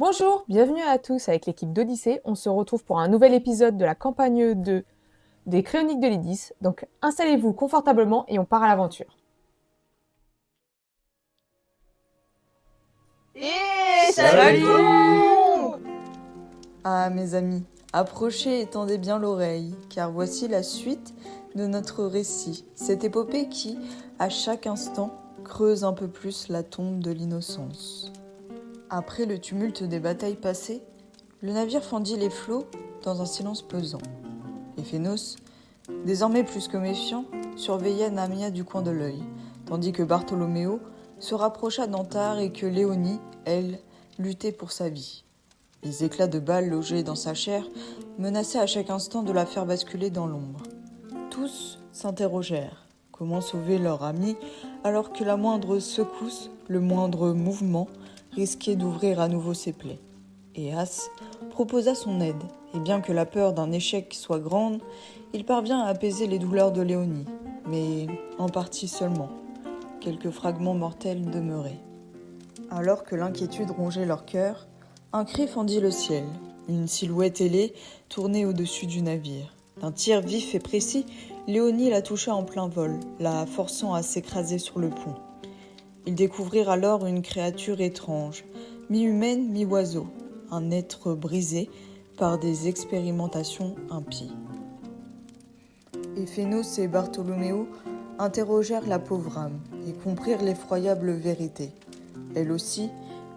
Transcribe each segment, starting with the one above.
Bonjour, bienvenue à tous avec l'équipe d'Odyssée. On se retrouve pour un nouvel épisode de la campagne 2 des Chroniques de Lydis. Donc installez-vous confortablement et on part à l'aventure. Salut! Ah, mes amis, approchez et tendez bien l'oreille, car voici la suite de notre récit. Cette épopée qui, à chaque instant, creuse un peu plus la tombe de l'innocence. Après le tumulte des batailles passées, le navire fendit les flots dans un silence pesant. Et Phénos, désormais plus que méfiant, surveillait Namia du coin de l'œil, tandis que Bartholoméo se rapprocha d'Antar et que Léonie, elle, luttait pour sa vie. Les éclats de balles logés dans sa chair menaçaient à chaque instant de la faire basculer dans l'ombre. Tous s'interrogèrent. Comment sauver leur ami alors que la moindre secousse, le moindre mouvement risquait d'ouvrir à nouveau ses plaies. Et As proposa son aide, et bien que la peur d'un échec soit grande, il parvient à apaiser les douleurs de Léonie, mais en partie seulement. Quelques fragments mortels demeuraient. Alors que l'inquiétude rongeait leur cœur, un cri fendit le ciel. Une silhouette ailée tournait au-dessus du navire. D'un tir vif et précis, Léonie la toucha en plein vol, la forçant à s'écraser sur le pont. Ils découvrirent alors une créature étrange, mi-humaine, mi-oiseau, un être brisé par des expérimentations impies. Et Phénos et Bartholoméo interrogèrent la pauvre âme et comprirent l'effroyable vérité. Elle aussi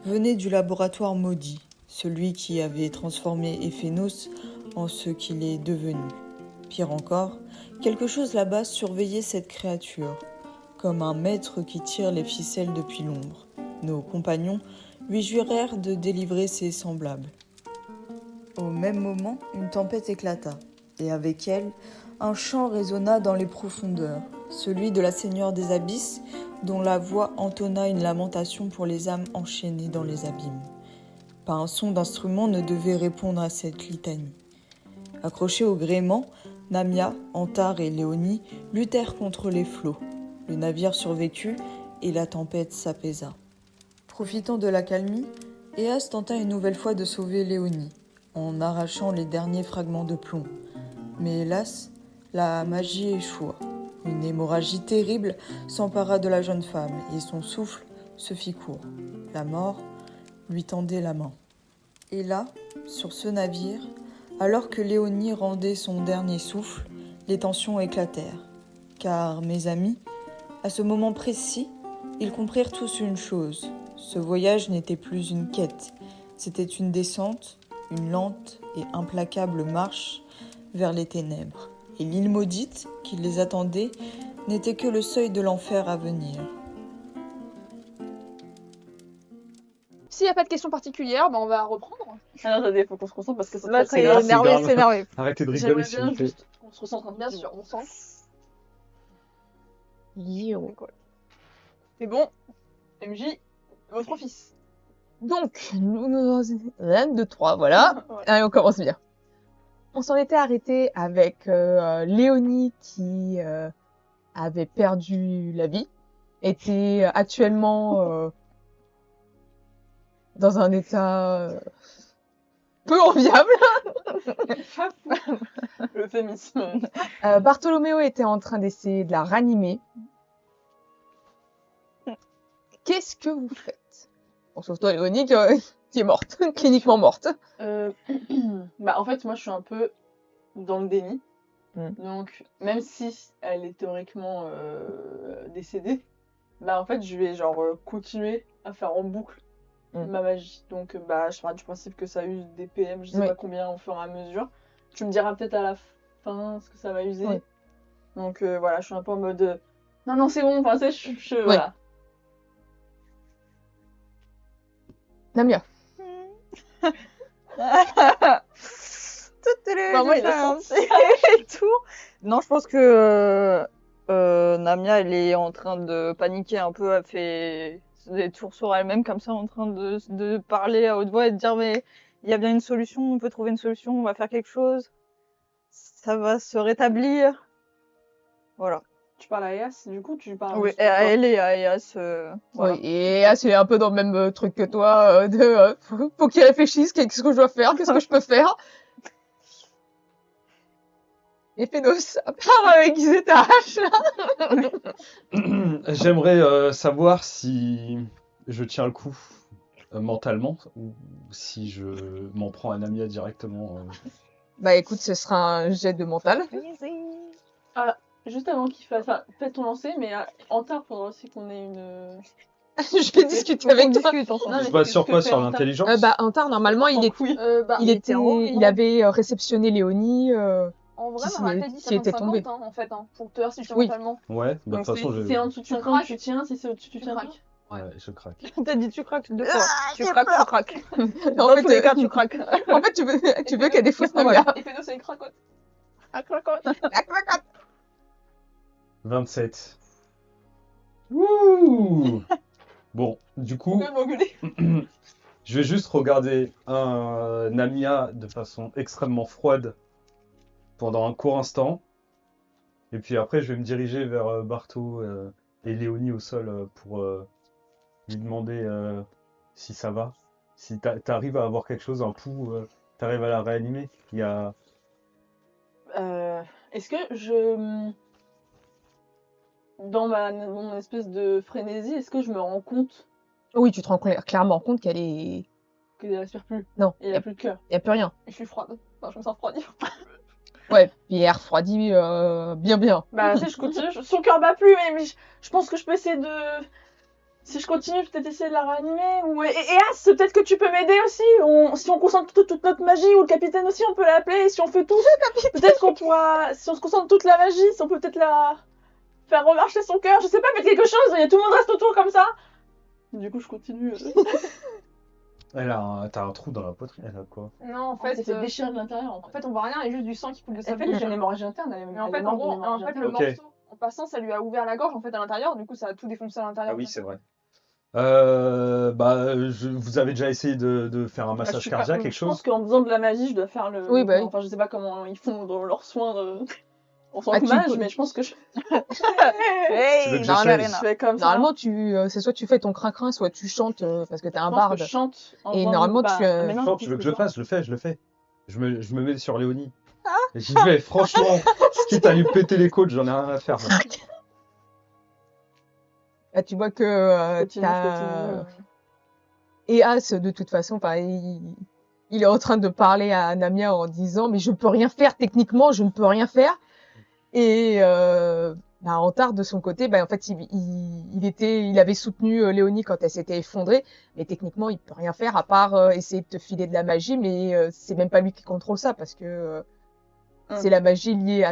venait du laboratoire maudit, celui qui avait transformé Éphénos en ce qu'il est devenu. Pire encore, quelque chose là-bas surveillait cette créature, comme un maître qui tire les ficelles depuis l'ombre. Nos compagnons lui jurèrent de délivrer ses semblables. Au même moment, une tempête éclata, et avec elle, un chant résonna dans les profondeurs, celui de la Seigneur des Abysses, dont la voix entonna une lamentation pour les âmes enchaînées dans les abîmes. Pas un son d'instrument ne devait répondre à cette litanie. Accrochés au gréement, Namia, Antar et Léonie luttèrent contre les flots. Le navire survécut et la tempête s'apaisa. Profitant de l'accalmie, Éas tenta une nouvelle fois de sauver Léonie, en arrachant les derniers fragments de plomb. Mais hélas, la magie échoua. Une hémorragie terrible s'empara de la jeune femme et son souffle se fit court. La mort lui tendait la main. Et là, sur ce navire, alors que Léonie rendait son dernier souffle, les tensions éclatèrent. Car, mes amis, à ce moment précis, ils comprirent tous une chose. Ce voyage n'était plus une quête, c'était une descente, une lente et implacable marche vers les ténèbres. Et l'île maudite qui les attendait n'était que le seuil de l'enfer à venir. S'il n'y a pas de questions particulières, on va reprendre. Ah non, attendez, faut qu'on se concentre parce que c'est Là, très c'est grave. énervé, grave. c'est énervé. Arrêtez de J'aimerais rigoler s'il bien vous plaît. juste qu'on se recentre Bien sûr, on sent. C'est bon. MJ, votre fils. Donc, nous 1, 2, 3, voilà. Allez, on commence bien. On s'en était arrêté avec Léonie qui avait perdu la vie, était actuellement dans un état peu enviable. Euphémisme. Bartholoméo était en train d'essayer de la ranimer. Qu'est-ce que vous faites? Bon, sauf toi, Léonie, qui est morte, cliniquement morte. En fait, moi, je suis un peu dans le déni. Mm. Donc, même si elle est théoriquement décédée, en fait, je vais continuer à faire en boucle ma magie. Donc, je pars du principe que ça use des PM, je sais Oui. pas combien au fur et à mesure. Tu me diras peut-être à la fin ce que ça va user. Oui. Donc, voilà, je suis un peu en mode non, c'est bon, enfin, voilà. Namia. Moi, il a senti et tout. Non, je pense que Namia, elle est en train de paniquer un peu. Elle fait des tours sur elle-même, comme ça, en train de parler à haute voix et de dire mais il y a bien une solution, on peut trouver une solution, on va faire quelque chose. Ça va se rétablir. Voilà. Tu parles à Eas, du coup, tu parles Oui, juste pour toi. elle et Aeas, voilà. Oui, et là, c'est un peu dans le même truc que toi, faut qu'il réfléchisse, qu'est-ce que je dois faire, qu'est-ce que je peux faire. Et Phénos, à part aiguiser ta hache, J'aimerais savoir si je tiens le coup mentalement ou si je m'en prends à Namia directement. bah écoute, ce sera un jet de mental. Juste avant qu'il fasse... Enfin, fais ton lancer, mais Antar, faudra aussi qu'on ait une... Je vais discuter avec toi. discute ensemble. Non, mais Je base qu'est-ce sur que quoi? fait Sur Antar l'intelligence? Bah, Antar, normalement, il il avait réceptionné Léonie, En vrai, Qui ma s'y- tête dit qui était 50-50, tombé. en fait, pour te dire si je tiens Oui. mentalement. Ouais, bah, de Donc toute façon, si c'est en dessous de Tu 50, tu tiens, si c'est au-dessus, tu tiens. craques. ouais, je craque. T'as dit tu craques 2 fois. Tu craques, tu craques. En Dans tous les fait, cas, tu craques. en fait, tu veux qu'elle défausse Namia. Et Phénos, c'est une cracotte. 27. Wouh! Bon, du coup, Tu peux m'engueuler. je vais juste regarder un Namia de façon extrêmement froide pendant un court instant. Et puis après, je vais me diriger vers Barto et Léonie au sol pour lui demander si ça va. Si t'arrives à avoir quelque chose, un pouls, t'arrives à la réanimer. Il y a... Est-ce que je... Dans mon espèce de frénésie, est-ce que je me rends compte Oui, tu te rends clairement compte qu'elle est... qu'elle respire plus Non, et il n'y a plus de cœur? y a plus rien. Et je suis froide. Enfin, je me sens refroidie. Ouais, puis elle refroidit bien. Bah, tu sais, je continue. Son cœur bat plus, mais je pense que je peux essayer de... Si je continue, peut-être essayer de la réanimer. Ou... Et As, peut-être que tu peux m'aider aussi. Si on concentre toute notre magie, ou le capitaine aussi, on peut l'appeler. Et si on fait tout, peut-être qu'on pourra... Si on se concentre toute la magie, si on peut peut-être la... faire remarcher son cœur. Je sais pas, faites quelque chose. Et tout le monde reste autour comme ça. Du coup, je continue. T'as un trou dans la poitrine. Elle a quoi? Non, en fait, c'est déchiré de l'intérieur. En fait, on voit rien, il y a juste du sang qui coule de sa En fait, bouche. il y a une hémorragie interne. Mais en fait, en gros, le Ok. morceau, en passant, ça lui a ouvert la gorge en fait à l'intérieur, du coup, ça a tout défoncé à l'intérieur. Ah oui, c'est vrai. Vous avez déjà essayé de faire un massage cardiaque, quelque Je pense chose? qu'en faisant de la magie, je dois faire le. Oui, bah oui. Enfin, je sais pas comment ils font dans leurs soins de. On s'en Ah, fout tu mage, peux- mais je pense que je Tu veux que Non, j'essaye? mais je rien. fais comme ça. Normalement, c'est soit tu fais ton crin-crin, soit tu chantes parce que t'es un Je pense que barde. je chante. en Et faisant normalement, bah, tu, mais non, Chante, je tu veux pense que je le chante. fasse? Je le fais. Je me mets sur Léonie. Et j'y vais, franchement. Quitte à lui péter les côtes, j'en ai rien à faire. moi. Là, tu vois que Je continue, je t'as... continue. Et As, de toute façon, pareil, il est en train de parler à Namia en disant « Mais je peux rien faire, techniquement, je ne peux rien faire. » Et Antar, de son côté, en fait, il avait soutenu Léonie quand elle s'était effondrée, mais techniquement, il peut rien faire à part essayer de te filer de la magie, mais c'est même pas lui qui contrôle ça, parce que c'est la magie liée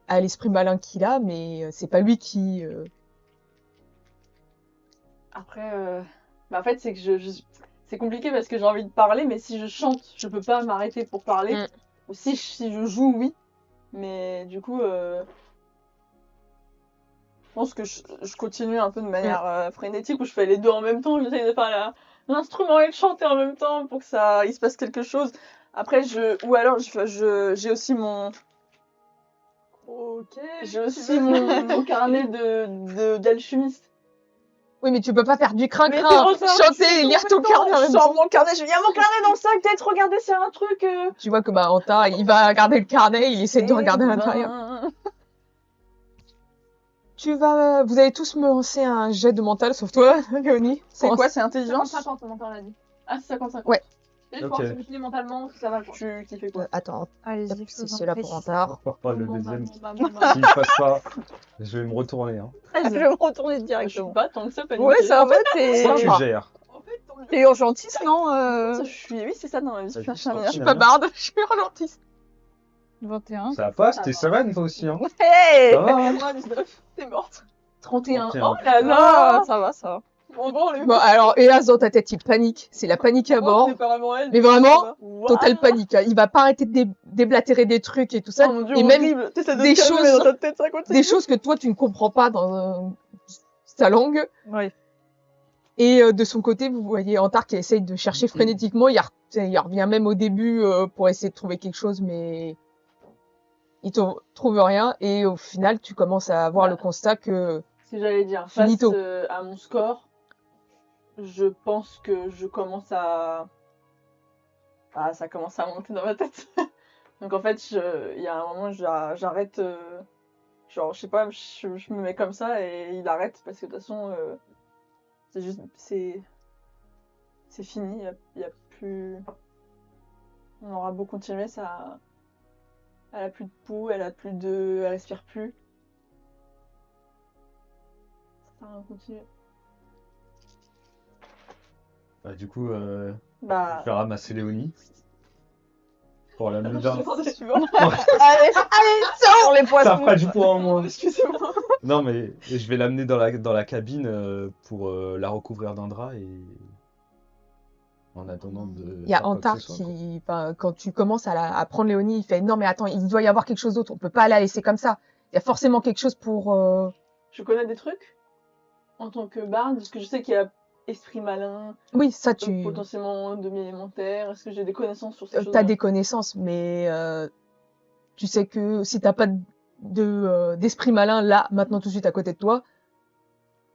à l'esprit malin qu'il a, mais c'est pas lui qui... Après, en fait, c'est que c'est compliqué parce que j'ai envie de parler, mais si je chante, je peux pas m'arrêter pour parler. Mm. Ou si je joue, oui. Mais du coup, je pense que je continue un peu de manière frénétique où je fais les deux en même temps. J'essaie de faire l'instrument et de chanter en même temps pour que il se passe quelque chose. Après, ou alors j'ai aussi mon. Ok. J'ai aussi mon carnet d'alchimiste. Oui, mais tu peux pas faire du Mais crin-crin, c'est pour ça, chanter je et fais lire tout ton en même carnet en temps. même Je sors temps. mon carnet, il y a mon carnet dans le sac, peut-être regardez, c'est un truc. Tu vois que Antar, il va regarder le carnet, il essaie de regarder à l'intérieur. Vous allez tous me lancer un jet de mental, sauf toi, Léonie. C'est Pour quoi, c'est intelligence 50-50, mon mental l'a dit. Ah, c'est 50-50. Ouais. Et je Ok. pense que je dis mentalement que ça va. Quoi. Qui fait quoi Attends, Allez-y, je c'est vous en celui-là prie. pour Antar. On repart pas le Bon, deuxième. bah, bah. S'il passe pas, je vais me retourner. Hein. Je vais me retourner Je suis directement. pas tant que ça, paniquée. Ouais, ça va, Ça, tu t'es gères. t'es urgentiste, non Ça, je suis... Oui, c'est ça dans ma vie. Ça Je suis dit, infirmière. Je suis pas barde, je suis ralentiste. 21. Ça passe, t'es sereine toi aussi. Hein. Hey Ça va, hein. Moi, 19, t'es morte. 31. 31. Oh là là. Ça va, ça va. En gros, les Bon, alors, hélas, dans ta tête, il panique. C'est la panique à bord. c'est pas vraiment elle. Mais vraiment, ça va. Totale panique. Hein. Il va pas arrêter de déblatérer des trucs et tout ça. Oh mon Dieu, et même horrible. T'essaies de des te calmer, choses- mais dans ta tête, ça continue. des choses que toi, tu ne comprends pas dans sa langue. Oui. Et de son côté, vous voyez Antar qui essaye de chercher frénétiquement. Il revient même au début pour essayer de trouver quelque chose, mais ils te trouvent rien et au final tu commences à avoir Bah. le constat que Si j'allais dire, Finito. face à mon score, je pense que je commence à... Ah, ça commence à monter dans ma tête. Donc en fait, il y a un moment, j'arrête... Genre, je sais pas, je me mets comme ça et il arrête parce que de toute façon, c'est juste... C'est fini, il y a plus... On aura beau continuer, ça... Elle a plus de pouls, elle respire plus. Ça sert à rien de continuer. Bah, du coup, Bah... je vais ramasser Léonie. Pour l'amener dans... Allez, sur les Ça poissons. fera du poids en moins. Excusez-moi. Non, mais je vais l'amener dans la cabine pour la recouvrir d'un drap et... En attendant de il y a faire quoi que Antar ce soit, quoi. qui, enfin, quand tu commences à prendre Léonie, il fait non mais attends, il doit y avoir quelque chose d'autre, on peut pas la laisser comme ça. Il y a forcément quelque chose pour. Je connais des trucs en tant que barde, parce que je sais qu'il y a esprit malin, Oui, ça tu. potentiellement demi-élémentaire. Est-ce que j'ai des connaissances sur ces choses-là? T'as des connaissances, mais tu sais que si t'as pas d'esprit malin là, maintenant tout de suite à côté de toi,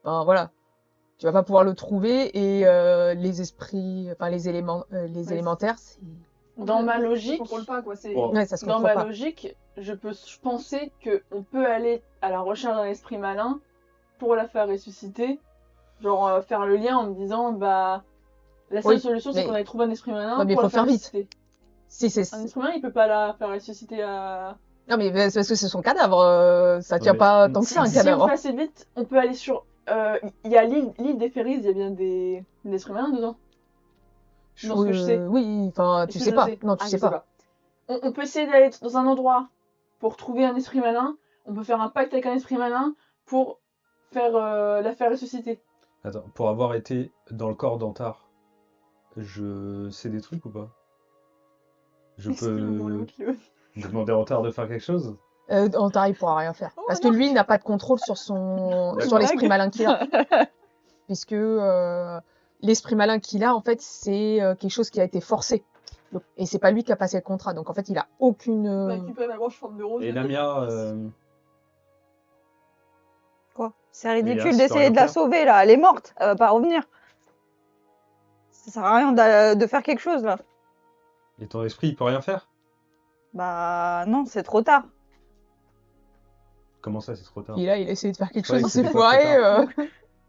ben voilà, tu vas pas pouvoir le trouver et les esprits, enfin les éléments, les élémentaires, c'est. Dans ma Ça logique, contrôle pas, quoi. C'est... Bon. Ouais, ça se dans contrôle ma pas. logique, je pensais qu'on peut aller à la recherche d'un esprit malin pour la faire ressusciter. Genre faire le lien en me disant, bah, la seule Oui, solution, c'est mais- qu'on aille trouver un esprit malin Ouais, mais pour faut la faire faire vite. ressusciter. Si c'est. Un esprit malin, il peut pas la faire ressusciter à... Non mais c'est parce que c'est son cadavre, ça tient mais- pas tant que ça un Si on cadavre. fait assez vite, on peut aller sur... Il y a l'île des Ferries, il y a bien des esprits malins dedans. Dans ce que je sais. Oui, enfin tu Est-ce que sais je pas. sais Non, tu Ah, sais je pas. On peut essayer d'aller dans un endroit pour trouver un esprit malin. On peut faire un pacte avec un esprit malin pour la faire ressusciter. Attends, pour avoir été dans le corps d'Antar, je sais des trucs ou pas? Je Explique-moi peux l'autre, Léo. demander à Antar de faire quelque chose? Antar il pourra rien faire Oh, parce que lui il n'a pas de contrôle sur D'accord. l'esprit malin qu'il a, puisque l'esprit malin qu'il a en fait c'est quelque chose qui a été forcé. Donc, et c'est pas lui qui a passé le contrat, donc en fait il a aucune. On va récupérer ma branche forme de rose. Et Namia, Quoi? C'est Hélas, ridicule tu peux d'essayer rien de la faire. sauver là, elle est morte, elle va pas revenir. Ça sert à rien de faire quelque chose là. et ton esprit, il peut rien faire? Bah non, c'est trop tard. Comment ça, c'est trop tard? Puis là il a essayé de faire quelque Ouais, chose, il c'est s'est pas trop foiré. tard.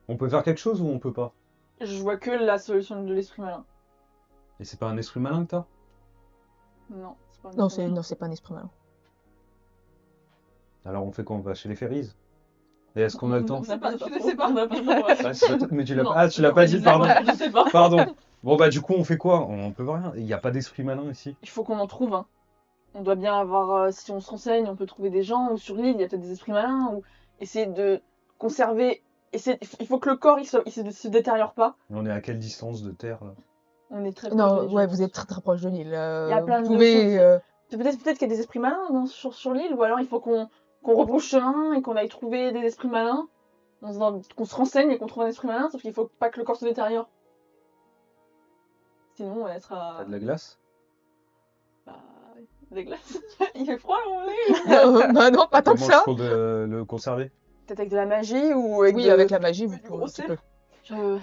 On peut faire quelque chose ou on peut pas? Je vois que la solution de l'esprit malin. Et c'est pas un esprit malin que t'as? Non, c'est pas un Non esprit malin. c'est pas un esprit malin. Alors on fait quoi? On va chez les Ferries? Et est-ce qu'on a le temps? On n'a pas trop. Je sais pas. On n'a pas trop. Ah, mais tu l'as Non. pas... Ah, tu l'as pas dit, pardon. Je sais pas. Pardon. Bon bah du coup on fait quoi? On peut rien. Il n'y a pas d'esprit malin ici. Il faut qu'on en trouve un. On doit bien avoir, si on se renseigne, on peut trouver des gens, ou sur l'île, il y a peut-être des esprits malins, ou essayer de conserver. Il faut que le corps il se détériore pas. On est à quelle distance de terre là? On est très proche Non de l'île, ouais je vous pense. êtes très très proche de l'île. Il y a plein Vous de pouvez. choses. Peut-être qu'il y a des esprits malins sur l'île, ou alors il faut qu'on rebrousse chemin et qu'on aille trouver des esprits malins. Qu'on se renseigne et qu'on trouve un esprit malin, sauf qu'il faut pas que le corps se détériore. Sinon, elle sera. T'as de la glace? Bah, oui, des glaces. Il fait froid, on est. Bah non pas tant que Comment ça. je peux le conserver? Peut-être avec de la magie ou avec Oui de... avec la magie vous du pouvez. gros tu sel. peux. Je-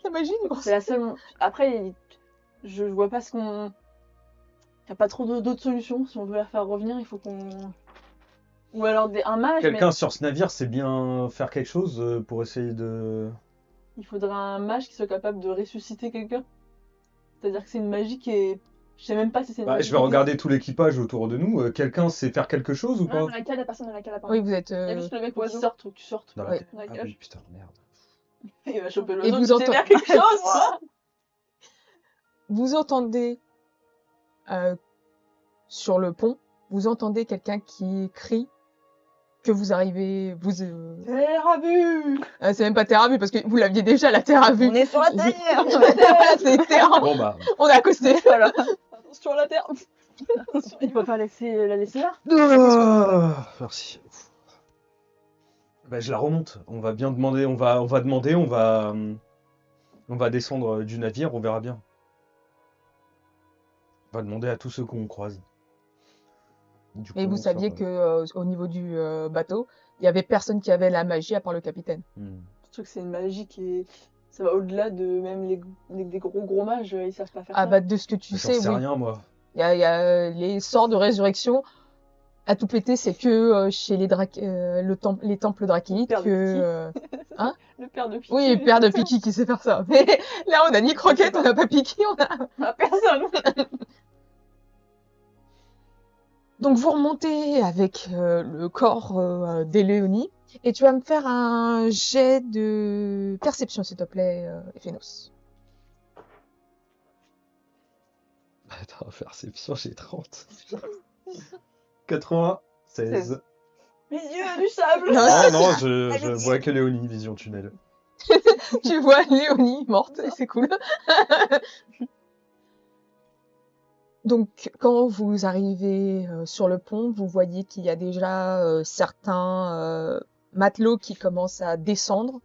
La magie du C'est la seule. Après, je vois pas ce qu'on. Il y a pas trop d'autres solutions. Si on veut la faire revenir, il faut qu'on. Ou alors un mage, Quelqu'un mais sur ce navire sait bien faire quelque chose pour essayer de... il faudra un mage qui soit capable de ressusciter quelqu'un. C'est-à-dire que c'est une magie qui est. Je sais même pas si c'est une Bah, magie. je vais regarder tout l'équipage autour de nous. Quelqu'un sait faire quelque chose ou Ah, pas? dans la cale, la personne dans la cale, Oui vous êtes. Il y a juste le mec Faut que tu oiseau. sortes, faut que tu sortes. Dans Ouais. la... Dans la Ah cage. oui, putain, merde. Il va choper Et l'oiseau. vous Tu sais entendez- faire quelque chose, toi Vous entendez sur le pont, vous entendez quelqu'un qui crie que vous arrivez, Terre à vue. c'est même pas terre à vue parce que vous l'aviez déjà la terre à vue. On est sur la terre. Voilà, c'est terre. Bon bah... On est accosté. Voilà. Sur la terre. Il faut pas la laisser là. Merci. Bah, je la remonte. On va bien demander, on va descendre du navire, on verra bien. On va demander à tous ceux qu'on croise. Du Mais coup, vous on saviez sort, que au niveau du bateau, il y avait personne qui avait la magie à part le capitaine. Surtout que c'est une magie qui est. Ça va au-delà de même des gros mages, ils savent pas faire Ah ça. bah de ce que tu J'en sais, sais oui. rien, moi. Il y a les sorts de résurrection à tout péter, c'est que chez les les temples draquilides Le père de que Piki. hein Le père de Piki. oui, le père de Piki qui sait faire ça. Mais là, on a ni Croquette, on n'a pas Piki, on a. Ah, personne. Donc vous remontez avec le corps d'Éléonie et tu vas me faire un jet de perception, s'il te plaît, Ephénos. Attends, perception, j'ai 30. 96. Mes yeux du sable. Non, Non, je vois que Léonie, vision tunnel. Tu vois Léonie morte, et c'est cool. Donc, quand vous arrivez sur le pont, vous voyez qu'il y a déjà certains matelots qui commencent à descendre,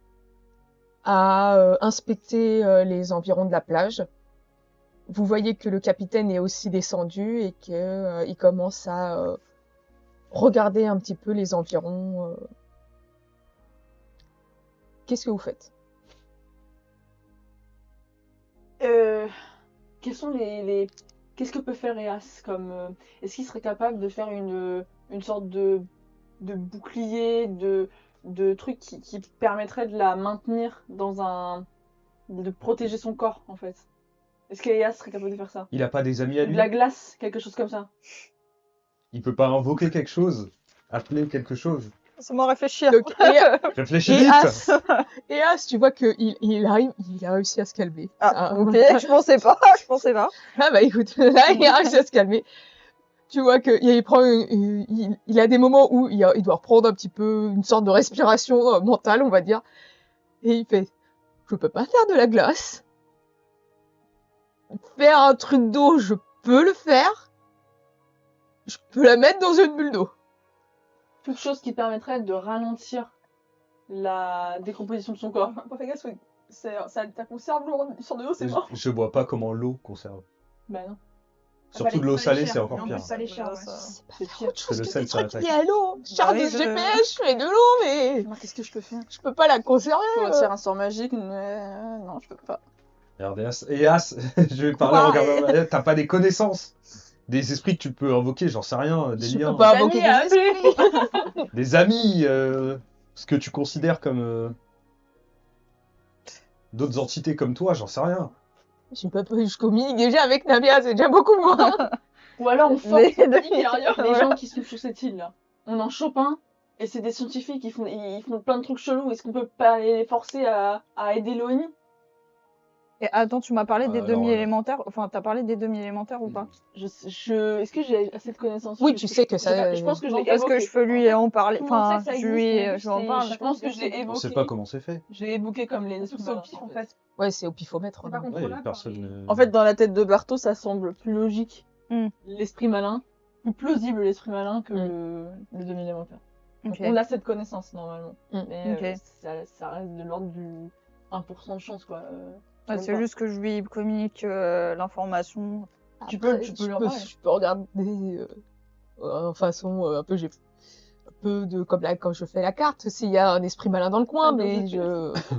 à inspecter les environs de la plage. Vous voyez que le capitaine est aussi descendu et qu'il commence à regarder un petit peu les environs. Qu'est-ce que vous faites? Quels sont les... Qu'est-ce que peut faire Eas comme... Est-ce qu'il serait capable de faire une sorte de bouclier, de truc qui permettrait de la maintenir dans un... de protéger son corps, en fait? Est-ce qu'Eas serait capable de faire ça? Il a pas des amis à De lui? la glace, quelque chose comme ça. Il peut pas invoquer quelque chose? Appeler quelque chose? Laisse-moi réfléchir. Donc, Réfléchis vite! As, tu vois qu'il arrive, il a réussi à se calmer. Ah, ok, je pensais pas. Ah bah écoute, là il a réussi à se calmer. Tu vois qu'il prend, il a des moments où il doit reprendre un petit peu une sorte de respiration mentale, on va dire. Et il fait, je peux pas faire de la glace. Faire un truc d'eau, je peux le faire. Je peux la mettre dans une bulle d'eau. Toute chose qui permettrait de ralentir la décomposition de son corps. Fais gaffe, ça conserve l'eau sur de l'eau, c'est mort. Je vois pas comment l'eau conserve. Bah non. Surtout de l'eau salée, c'est encore pire. Ça les cher, ouais. C'est pire. Autre chose le que sel, des ça trucs attaque. liés à l'eau. Charge oui, de je- GPS, je fais de l'eau, mais Alors, qu'est-ce que je peux faire? je peux pas la conserver. Je peux tirer un sort magique, mais non, je peux pas. Regarde, Eas, je vais parler en regardant. T'as pas des connaissances? Des esprits que tu peux invoquer, j'en sais rien, des Je liens. peux pas L'ami invoquer a des appelé. esprits. Des amis, ce que tu considères comme d'autres entités comme toi, j'en sais rien. Je communique déjà avec Namia, c'est déjà beaucoup moins. Ou alors on force Les les gens qui sont sur cette île là. On en chope un, et c'est des scientifiques, ils font plein de trucs chelous. Est-ce qu'on peut pas les forcer à aider Loïni? Et attends, tu m'as parlé des Alors, demi-élémentaires. Enfin, t'as parlé des demi-élémentaires ou pas? Est-ce que j'ai assez de connaissances? Oui, tu sais que ça. Je pense que je l'ai Est-ce que évoqué. je peux lui en parler? Tout le monde Enfin, sait que ça je existe, lui, mais je lui en parle. je pense que je l'ai On évoqué. sait pas comment c'est fait. J'ai évoqué comme les Tout esprits ça au malins, pif, en en fait. fait. Ouais, c'est au pifomètre. C'est pas hein. Ouais, contrôlable. personne. En fait, dans la tête de Barto, ça semble plus logique. Hmm. L'esprit malin, plus plausible l'esprit malin que Hmm. le demi-élémentaire. Donc, Ok. on a cette connaissance normalement. Hmm. Mais Ok. ça reste de l'ordre du 1% de chance, quoi. Ouais, même c'est pas. juste que je lui communique l'information. Tu peux Après, lui en parler. je peux regarder en façon un peu, j'ai un peu de comme là quand je fais la carte, s'il y a un esprit malin dans le coin, Ah, non, mais je je.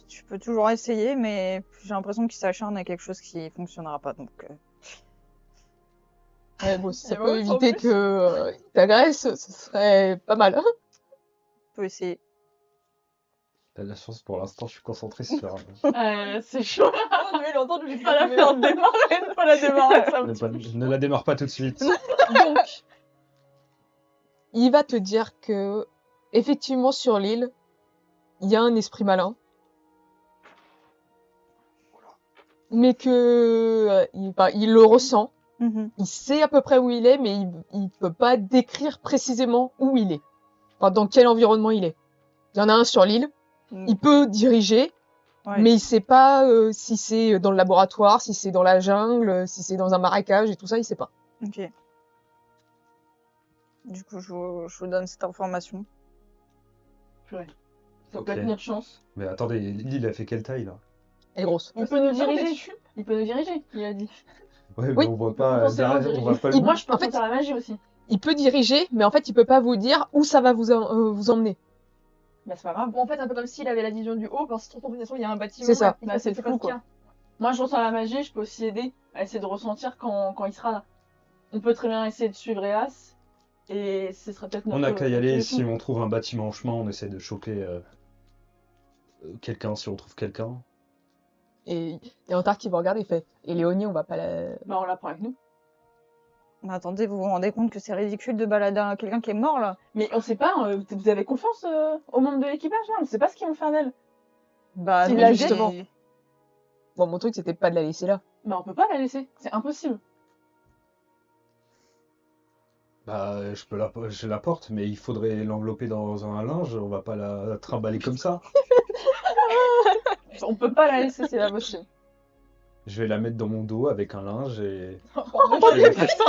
Tu peux toujours essayer, mais j'ai l'impression qu'il s'acharne à quelque chose qui fonctionnera pas. Donc, Ouais, bon, si ça Et peut ouais, en éviter plus. que il t'agresse, ce serait pas mal. on peut essayer. T'as de la chance pour l'instant, je suis concentré sur. C'est chaud. Oh, mais l'entendre, je vais Pas la faire démarrer, pas la démarrer, ça me Ne la démarre pas tout de suite. Donc, il va te dire que effectivement sur l'île, il y a un esprit malin, mais que il le ressent. Mhm. Il sait à peu près où il est, mais il peut pas décrire précisément où il est. Enfin, dans quel environnement il est. Il y en a un sur l'île. Il peut diriger, Ouais. mais il sait pas si c'est dans le laboratoire, si c'est dans la jungle, si c'est dans un marécage et tout ça, il sait pas. Ok. Du coup, je vous donne cette information. Ça peut Ok. pas tenir chance. Mais attendez, l'île a fait quelle taille là? Elle est grosse. Il peut nous diriger. Il peut nous diriger, il a dit. Ouais, mais Oui. on voit pas, Potentiellement derrière, on diriger. voit pas le Moi, but. je peux En fait, ressentir la magie aussi. Il peut diriger, mais en fait, il peut pas vous dire où ça va vous emmener. Bah, c'est pas grave. Bon, en fait, un peu comme s'il avait la vision du haut, parce que sur ton combinaison, il y a un bâtiment. C'est ça. il Bah, faut c'est que tu flou, fasses quoi. bien. Moi, je ressens la magie, je peux aussi aider à essayer de ressentir quand il sera là. On peut très bien essayer de suivre Eas, et ce serait peut-être On notre n'a qu'à y aller, solution. si on trouve un bâtiment en chemin, on essaie de choper quelqu'un, si on trouve quelqu'un. Et Antar qui vous regarde, il fait et Léonie, on va pas la. Bah, on la prend avec nous. Mais attendez, vous vous rendez compte que c'est ridicule de balader quelqu'un qui est mort là? Mais on sait pas, vous avez confiance aux membres de l'équipage, là? On sait pas ce qu'ils vont faire d'elle. Bah C'est non, la justement. mais- Bon, mon truc, c'était pas de la laisser là. Bah, on peut pas la laisser, c'est impossible. Bah, je la porte, mais il faudrait l'envelopper dans un linge, on va pas la trimballer comme ça. On peut pas la laisser, c'est pas possible. Je vais la mettre dans mon dos avec un linge et... Sans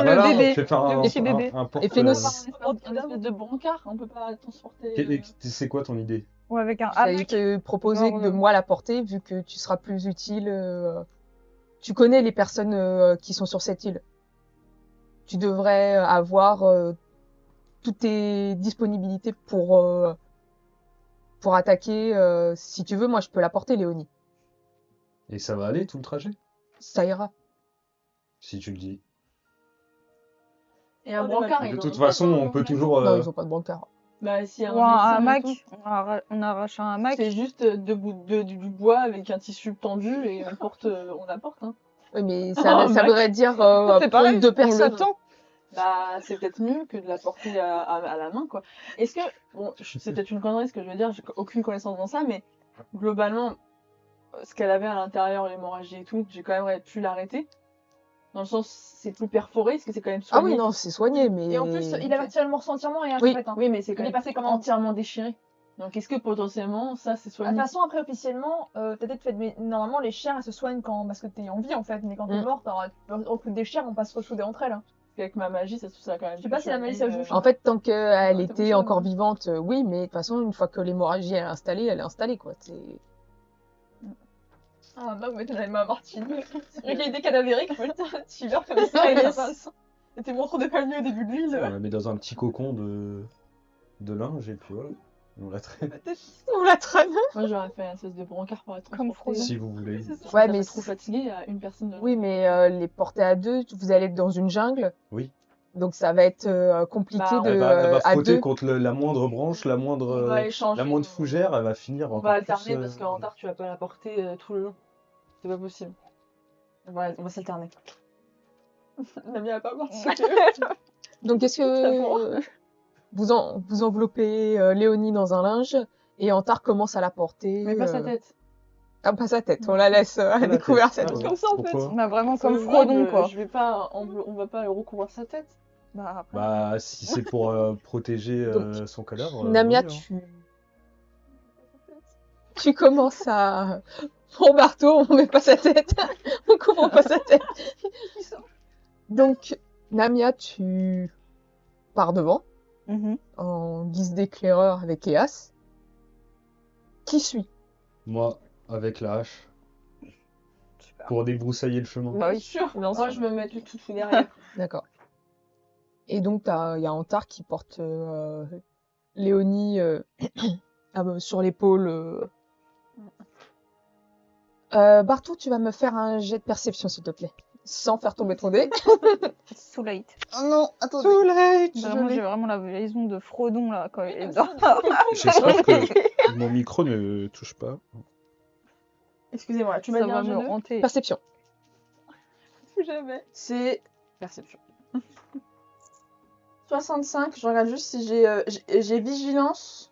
le bébé, je vais faire le petit bébé. un porte... Et fais-nous- Un espèce de brancard, on peut pas transporter. C'est quoi ton idée? Ou avec un J'allais hamac. te proposer Genre, de moi la porter, vu que tu seras plus utile. Tu connais les personnes qui sont sur cette île. Tu devrais avoir toutes tes disponibilités pour attaquer. Si tu veux, moi, je peux la porter, Léonie. Et ça va aller tout le trajet? Ça ira. Si tu le dis. Et un Oh, brancard, mais De ils toute l'ont pas, façon, ça, on peut hein. toujours... Non, ils ont pas de brancard. Bah, s'il y a Ou un dessin et hamac, tout, on arrache un hamac. c'est juste du bois avec un tissu tendu et on apporte. Hein. Oui, mais Oh, ça Mac. voudrait dire C'est prendre pareil, deux on personnes. le tend. Bah, c'est peut-être mieux que de la porter à la main, quoi. Est-ce que, bon, c'est peut-être une connerie ce que je veux dire, j'ai aucune connaissance dans ça, mais globalement, ce qu'elle avait à l'intérieur, l'hémorragie et tout, j'ai quand même pu l'arrêter. Dans le sens, c'est plus perforé, est-ce que c'est quand même Ah soigné? oui, non, c'est soigné, mais... Et en plus, il avait retiré le morceau entièrement et Oui. en fait. Hein. Oui, mais c'est quand Il est même passé comment? entièrement déchiré. Donc, est-ce que potentiellement, ça, c'est De toute soigné? façon, après, officiellement, peut-être fait. Mais normalement, les chiens, elles se soignent parce que t'es en vie en fait. Mais quand t'es Mm. mort, au plus des chiens, on passe ressouder entre elles. Hein. Avec ma magie, ça se trouve, ça a quand même. Je sais pas si la magie, ça joue. En fait, tant qu'elle Ouais, était t'as encore bougé, vivante, oui, mais de toute façon, une fois que l'hémorragie elle est installée, quoi. Ah, bah, vous mettez la main à Martine. C'est vrai qu'il y a des cadavériques, tu verras comme ça, il passe. Et t'es montré de palmier au début de l'île. On la met dans un petit cocon de linge et puis voilà. On la traîne. On la traîne. Moi, j'aurais fait un espèce de brancard pour la Comme transporter. Si vous voulez. Ouais, Ça mais va trop fatigué à une personne de. Oui, mais les porter à deux, vous allez être dans une jungle. Oui. Donc ça va être compliqué Bah, de Elle va à frotter deux. contre la moindre branche, la On va moindre échanger. fougère, elle va finir On encore va plus, alterner parce qu'en retard, tu vas pas la porter tout le long. C'est pas possible. On va s'alterner. Namia a pas mort. Donc est-ce que vous enveloppez Léonie dans un linge et Antar commence à la porter. Mais pas sa tête. Ah, pas sa tête, on la laisse à la découvert tête. cette Ah, fois. Comme ça, en fait. Pourquoi? Bah vraiment comme Ouais, Frodon mais quoi. Je vais pas, on va pas recouvrir sa tête. Bah après. Bah, si c'est pour protéger Donc, son cadavre. Namia, oui, hein. tu commences à... Bon, marteau, on met pas sa tête. On couvre pas sa tête. Donc, Namia, tu pars devant, Mhm. en guise d'éclaireur avec Eas. Qui suit? Moi, avec la hache, Super. pour débroussailler le chemin. Bah oui. Sûr. Bien Moi, sûr. je me mets tout derrière. D'accord. Et donc, il y a Antar qui porte Léonie sur l'épaule. Bartou, tu vas me faire un jet de perception, s'il te plaît. Sans faire tomber ton dé. Too late. Oh non, attendez. Vraiment, j'ai vraiment la liaison de Frodon là quand il est dedans. J'espère que mon micro ne touche pas. Excusez-moi, tu m'as Ça dit va un jeu me de... hanter. Perception. Jamais. C'est perception. 65, je regarde juste si j'ai vigilance.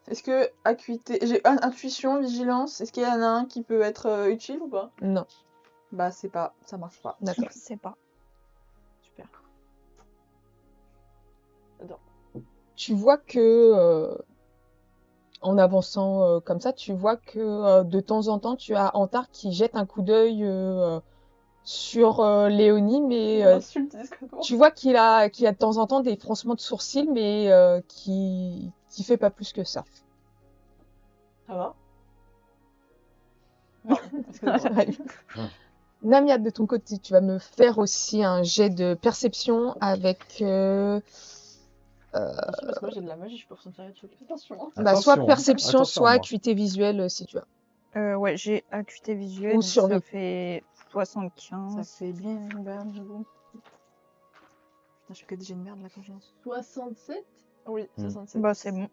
Est-ce que acuité, j'ai intuition, vigilance, est-ce qu'il y en a un qui peut être utile ou pas? Non, Bah ça marche pas. d'accord. Je sais pas. Super. Tu vois que, en avançant comme ça, tu vois que de temps en temps, tu as Antar qui jette un coup d'œil sur Léonie, mais Insulte discrètement. tu vois qu'il a de temps en temps des froncements de sourcils, mais qui fait pas plus que ça. Ça va? Ouais. Namia, de ton côté, tu vas me faire aussi un jet de perception avec Parce que moi j'ai de la magie, je peux ressentir les trucs. Attention. Hein. bah, soit Attention, perception, attention, soit moi. acuité visuelle si tu as. Ouais, j'ai acuité visuelle. Ou donc survie. Ça fait Ça 75. fait bien, ben, j'avoue. Putain, je fais que des jets de merde là quand je viens. 67. Oui, Hmm. 67. Bah, c'est bon.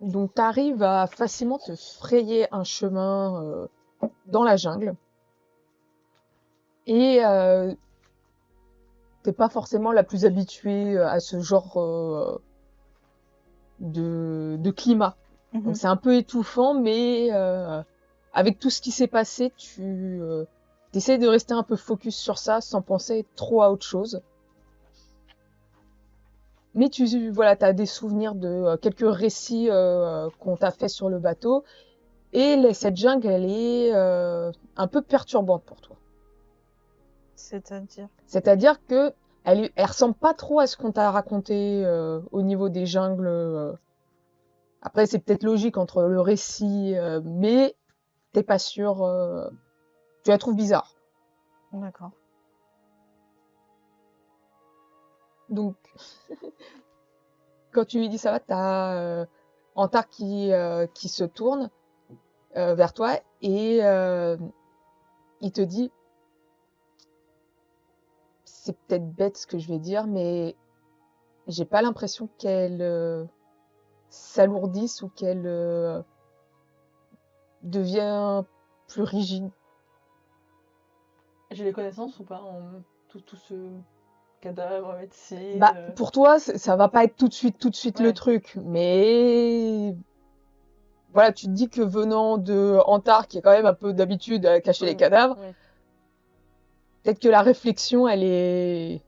Donc, tu arrives à facilement te frayer un chemin dans la jungle. Et t'es pas forcément la plus habituée à ce genre de climat. Mhm. Donc, c'est un peu étouffant, mais avec tout ce qui s'est passé, tu essaies de rester un peu focus sur ça sans penser trop à autre chose. Mais voilà, t'as des souvenirs de quelques récits qu'on t'a fait sur le bateau. Et cette jungle, elle est un peu perturbante pour toi. C'est-à-dire. C'est-à-dire que elle ressemble pas trop à ce qu'on t'a raconté au niveau des jungles. Après, c'est peut-être logique entre le récit, mais t'es pas sûr. Tu la trouves bizarre. D'accord. Donc, quand tu lui dis ça va, t'as Antar qui se tourne vers toi et il te dit c'est peut-être bête ce que je vais dire, mais j'ai pas l'impression qu'elle s'alourdisse ou qu'elle devient plus rigide. J'ai les connaissances ou pas en tout ce cadavre, médecine. Bah, pour toi, ça va pas être tout de suite le Ouais. truc, mais voilà, tu te dis que venant de Antar, qui est quand même un peu d'habitude à cacher les Oui. cadavres, Oui. peut-être que la réflexion, elle est...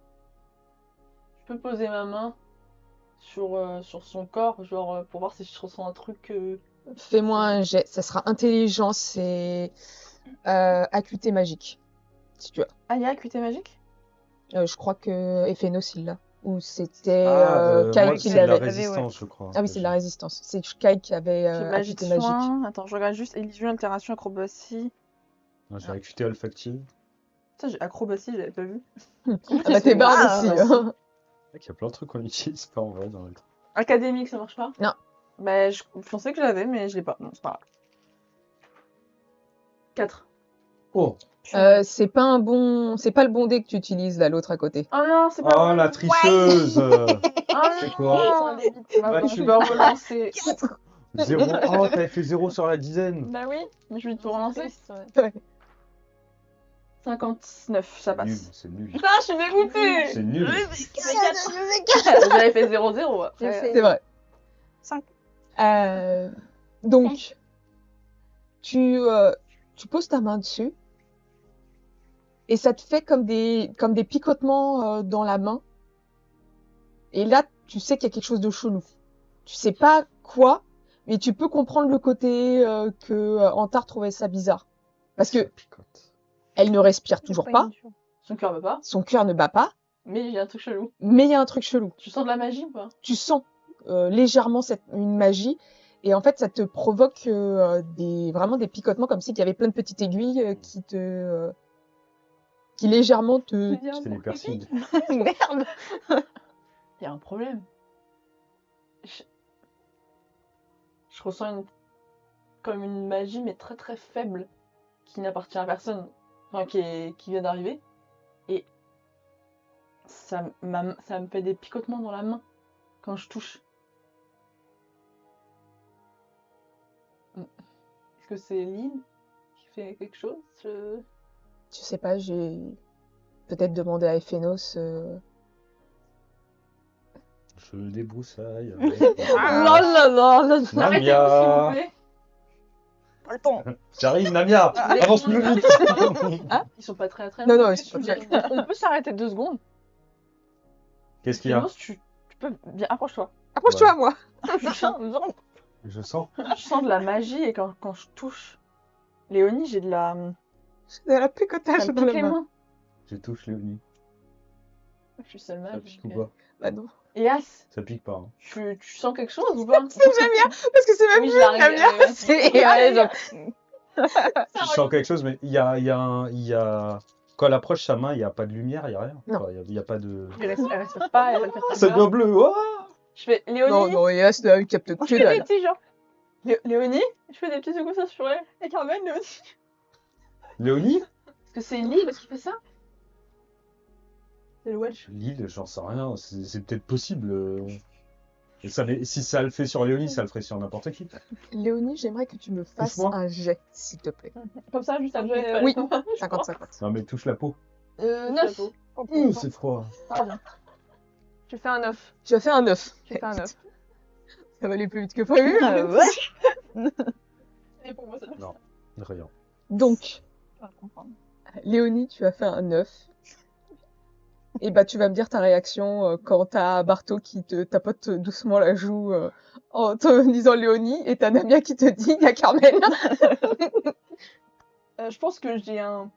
Je peux poser ma main sur son corps, genre pour voir si je ressens un truc. Fais-moi un jet, ça sera intelligence et acuité magique, si tu veux. Ah, il y a acuité magique? Je crois que Ephénos, il l'a. Ou c'était Moi, Kai qui c'est de la l'avait. résistance, je crois. Ah oui, c'est de la résistance. C'est Kai qui avait J'ai magie de acuité magique. soin. Attends, je regarde juste illusion, altération, acrobatie. Moi, j'ai acuité olfactive. Putain, j'ai acrobatie, j'avais pas vu. Ah bah t'es barde Ah, aussi. bah, Hein. Il y a plein de trucs qu'on n'utilise pas en vrai dans le truc. Académique, ça marche pas? Non. Bah, je pensais que je l'avais, mais je l'ai pas. Non, c'est pas grave. 4. Oh, C'est pas le bon dé que tu utilises là, l'autre à côté. Oh non, c'est pas oh bon. la tricheuse Oh C'est non. quoi Bah, Bah, je tu- vais relancer. 0. Oh, t'avais fait 0 sur la dizaine. Bah oui, mais je vais tout relancer. Ouais. 59, ça C'est nul, passe. c'est nul. Putain, je suis dégoûtée. C'est nul. J'avais fait 0-0 après. C'est vrai. 5. Donc, tu poses ta main dessus et ça te fait comme des picotements dans la main. Et là, tu sais qu'il y a quelque chose de chelou. Tu sais pas quoi, mais tu peux comprendre le côté que Antar trouvait ça bizarre. Parce que Ça picote. elle ne respire toujours pas, Son cœur va pas, son cœur ne bat pas, mais il y a un truc chelou. mais il y a un truc chelou. Tu sens de la magie ou pas? Tu sens légèrement une magie et en fait ça te provoque vraiment des picotements comme si il y avait plein de petites aiguilles qui légèrement te... C'est du persil. Merde. Il y a un problème. Je ressens comme une magie, mais très très faible, qui n'appartient à personne, enfin qui vient d'arriver. Et ça me fait des picotements dans la main quand je touche. Est-ce que c'est Lynn qui fait quelque chose? Je sais pas, j'ai peut-être demandé à Ephénos. Je débroussaille. Non, non, non, non. Arrêtez-vous, s'il vous plaît. Pas le temps. J'arrive, Namia. Avance plus vite. Ils sont pas très Non, loin. non, ils sont pas très On peut s'arrêter 2 secondes. Qu'est-ce qu'il y a? Sinon, tu peux bien approche-toi. Approche-toi à moi. Je sens. Je sens de la magie et quand je touche Léonie, j'ai de la... J'ai la picotage Ça me dans pique la les main. mains. Je touche Léonie. Je suis seule Ça mage. pique ou pas? Bah non. Et As, Ça pique pas. Hein. tu sens quelque chose ou pas? J'aime bien, parce que c'est même Oui, mieux, je l'arrive. j'aime bien. C'est Ouais. allez, donc. Je sens quelque chose, mais il y a... Quand elle approche sa main, il n'y a pas de lumière, il n'y a rien. Non. Enfin, il n'y a pas de... Elle respire pas, elle va faire Ça devient bleu, oh Je fais Léonie. Non, non, et là, il capte Je que fais des dalle. petits genre. Léonie, je fais des petits secousses sur elle. Et Carmen, Léonie. Léonie? Est-ce que c'est Lille qui fait ça? C'est le Welsh. Lille, j'en sais rien, c'est peut-être possible. Et si ça le fait sur Léonie, ça le ferait sur n'importe qui. Léonie, j'aimerais que tu me fasses Touche-moi. un jet, s'il te plaît. Comme ça, juste un Oui, 50-50. Non mais touche la peau. 9. C'est froid. Pardon. Je fais un 9. Tu as fait un 9. J'ai fait un 9. Ça va aller plus vite que prévu. Ouais. Et pour moi, ça Non, rien. Donc, Je vais comprendre. Léonie, tu as fait un 9. Et bah, tu vas me dire ta réaction quand t'as Barto qui te tapote doucement la joue en te disant Léonie, et t'as Namia qui te dit il y a Carmen. Je pense que j'ai un.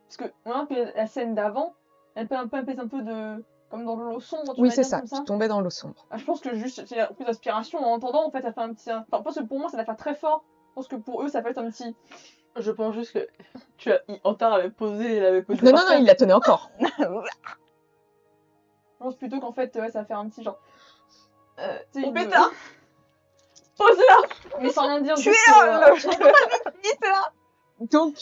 Parce que moi, la scène d'avant, elle peut un peu de. Comme dans l'eau sombre, tu Oui, vas c'est dire, ça, comme tu tombais dans l'eau sombre. Ah, je pense que juste, j'ai plus d'inspiration en entendant, en fait, ça fait un petit. Enfin, parce que pour moi, ça va faire très fort. Je pense que pour eux, ça peut être un petit. Je pense juste que. Antar avait posé, il avait posé. Non, non, non, il la tenait encore. Je pense plutôt qu'en fait, ouais, ça va faire un petit genre. Tu sais, Mon pétard. Pose-la. Mais sans rien dire. Tu juste, es là, là. Donc,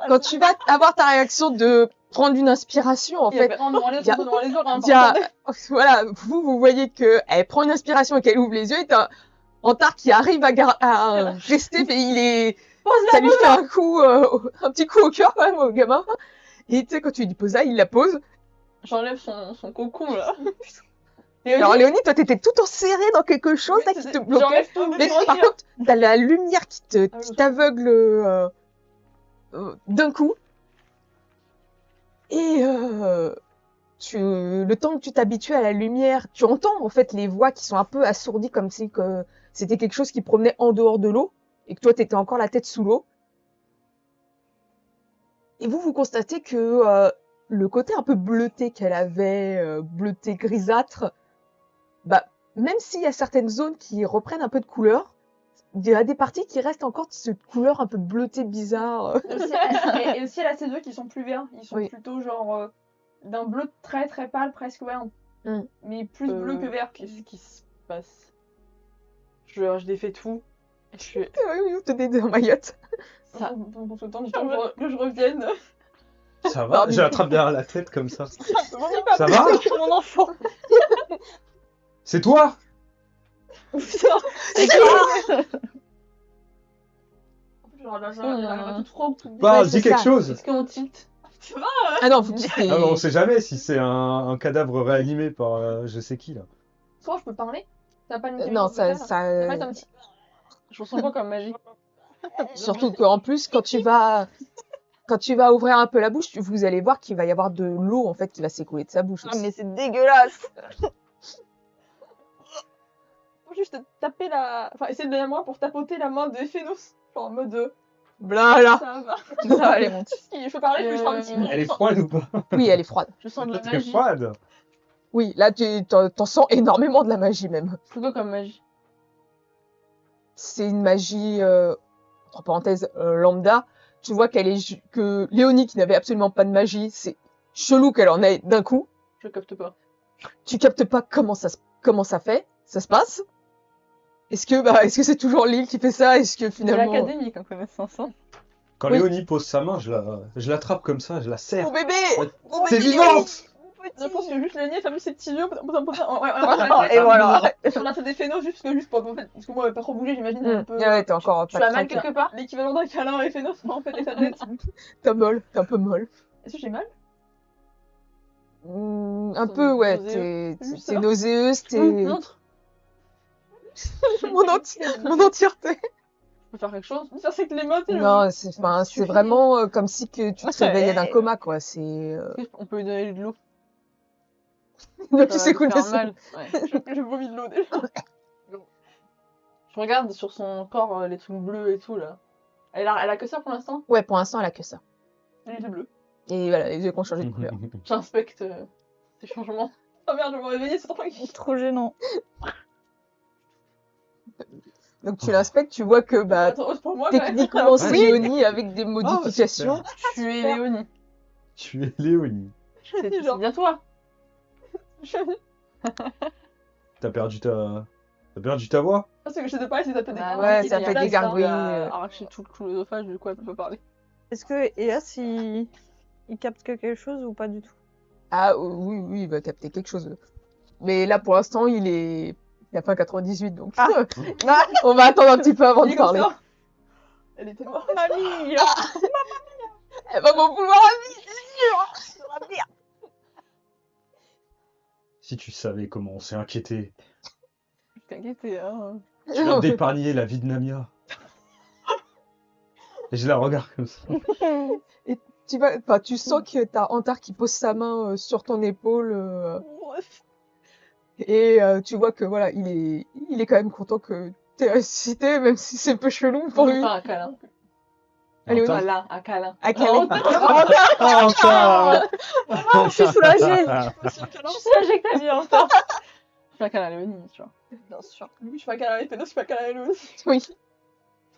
quand tu vas avoir ta réaction de prendre une inspiration, en Il y a fait, vraiment devant les il y a- yeux, devant les autres, hein, il y a, attendez. voilà, vous voyez que elle prend une inspiration et qu'elle ouvre les yeux, et t'as Antar qui arrive à rester, mais il est, ça lui fait un coup, un petit coup au cœur quand même au gamin. Et tu sais, quand tu lui dis pose là, il la pose. J'enlève son cocon là. Alors Léonie, toi t'étais tout enserré dans quelque chose là, qui te bloquait. J'enlève tout. Mais par contre, t'as la lumière qui t'aveugle d'un coup. Et le temps que tu t'habitues à la lumière, tu entends en fait les voix qui sont un peu assourdies comme si que c'était quelque chose qui promenait en dehors de l'eau et que toi t'étais encore la tête sous l'eau. Et vous constatez que le côté un peu bleuté qu'elle avait, bleuté grisâtre, bah même s'il y a certaines zones qui reprennent un peu de couleur, il y a des parties qui restent encore de cette couleur un peu bleutée bizarre. Et aussi, là, ces deux qui sont plus verts. Ils sont Oui. plutôt genre d'un bleu très très pâle, presque vert. Mm. Mais plus bleu que vert. Qu'est-ce qui se passe? Je défais tout. Et je suis... Oui, on te dit en Mayotte. Ça. Pour tout le temps, que je revienne. Ça va? Je l'attrape derrière la tête comme ça. Ça Ça va? Mon enfant. C'est toi? C'est quoi? Genre là, j'ai tout trop. Bah, Ouais, dis c'est quelque ça. chose. Est-ce qu'on tilt? Ah non, vous dites Ah, mais on sait jamais si c'est un cadavre réanimé par je sais qui là. Soit je peux parler? T'as pas une non, ça, Ça va être un petit. Je ressens quoi comme magie? surtout qu'en plus, quand tu vas ouvrir un peu la bouche, vous allez voir qu'il va y avoir de l'eau en fait qui va s'écouler de sa bouche. Ah, aussi. mais c'est dégueulasse. Faut juste taper la. Enfin, essayer de donner moi pour tapoter la main de Phénos. Genre en mode. Blala. Ça va. Ça va aller, mon petit. Si je peux parler, je fais un petit. Elle est froide ou pas? Oui, elle est froide. Je sens de la T'es magie. froide? Oui, là, t'en sens énormément de la magie même. C'est quoi comme magie? C'est une magie, entre parenthèses, lambda. Tu vois que Léonie, qui n'avait absolument pas de magie, c'est chelou qu'elle en ait d'un coup. Je capte pas. Tu captes pas comment ça se passe. Est-ce que c'est toujours Lille qui fait ça? Est-ce que C'est finalement... l'académique en connaissance. Hein. Quand Oui. Léonie pose sa main, je l'attrape comme ça, je la serre. Mon bébé! T'es vivante! Je pense que juste Léonie a fermé ses petits yeux. Et voilà. Sur la tête des Phénos, juste pour en fait. Parce que moi, elle va pas trop bouger, j'imagine. Un peu. Ouais, t'es encore Tu pas as mal craqué. quelque part? L'équivalent d'un câlin avec Phénos, en fait, avec sa tête. T'es molle, t'es un peu molle. Est-ce que j'ai mal? Un C'est peu, ouais, nauséeux. t'es nauséeuse, t'es... Montre. Mon entièreté. Je peux faire quelque chose? Ça, c'est que les mots, Non, c'est vraiment comme si que tu te réveillais d'un coma, quoi. C'est... On peut lui donner de l'eau. Donc, tu sais couler faire ça. mal. Ouais. Je vomis de l'eau déjà. Je regarde sur son corps les trucs bleus et tout là. Elle a que ça pour l'instant? Ouais, pour l'instant, elle a que ça. Les yeux bleus. Et voilà, les yeux qui ont changé de couleur. J'inspecte ces changements. Oh merde, je vais me réveiller, c'est trop Trop gênant. Donc tu l'inspectes, tu vois que bah Attends, c'est pour moi, quand même. techniquement c'est Oui. Léonie avec des modifications. Tu es Léonie. Tu es Léonie. C'est bien toi. T'as perdu ta voix? Ah, c'est que je sais pas si ça fait des Bah ouais, gargouilles, ça il fait y a des plein, gargouilles, arraché tout le clousophage, du coup elle peut pas parler. Est-ce que Eas, il capte quelque chose ou pas du tout? Ah oui, oui, il va capter quelque chose. Mais là pour l'instant il a pas 98 donc on va attendre un petit peu avant Il de est comme parler. ça. Elle était morte. Mamie! Elle va m'en vouloir à vie, c'est sûr. Si tu savais comment on s'est inquiété. Je t'inquiétais, hein. Tu viens d'épargner la vie de Namia. Et je la regarde comme ça. Tu sens que t'as Antar qui pose sa main sur ton épaule et tu vois que voilà, il est quand même content que t'aies ressuscité, même si c'est un peu chelou pour lui. Pas un câlin. Allez, Antar. Câlin, un câlin. À Calais. Ah, Antar. Je suis soulagée! Je suis soulagée que t'as dit Antar. Je fais un câlin à Léonie, tu vois. Bien sûr. Oui, je fais un câlin à Ephénos, je fais un câlin à Léonie. Oui.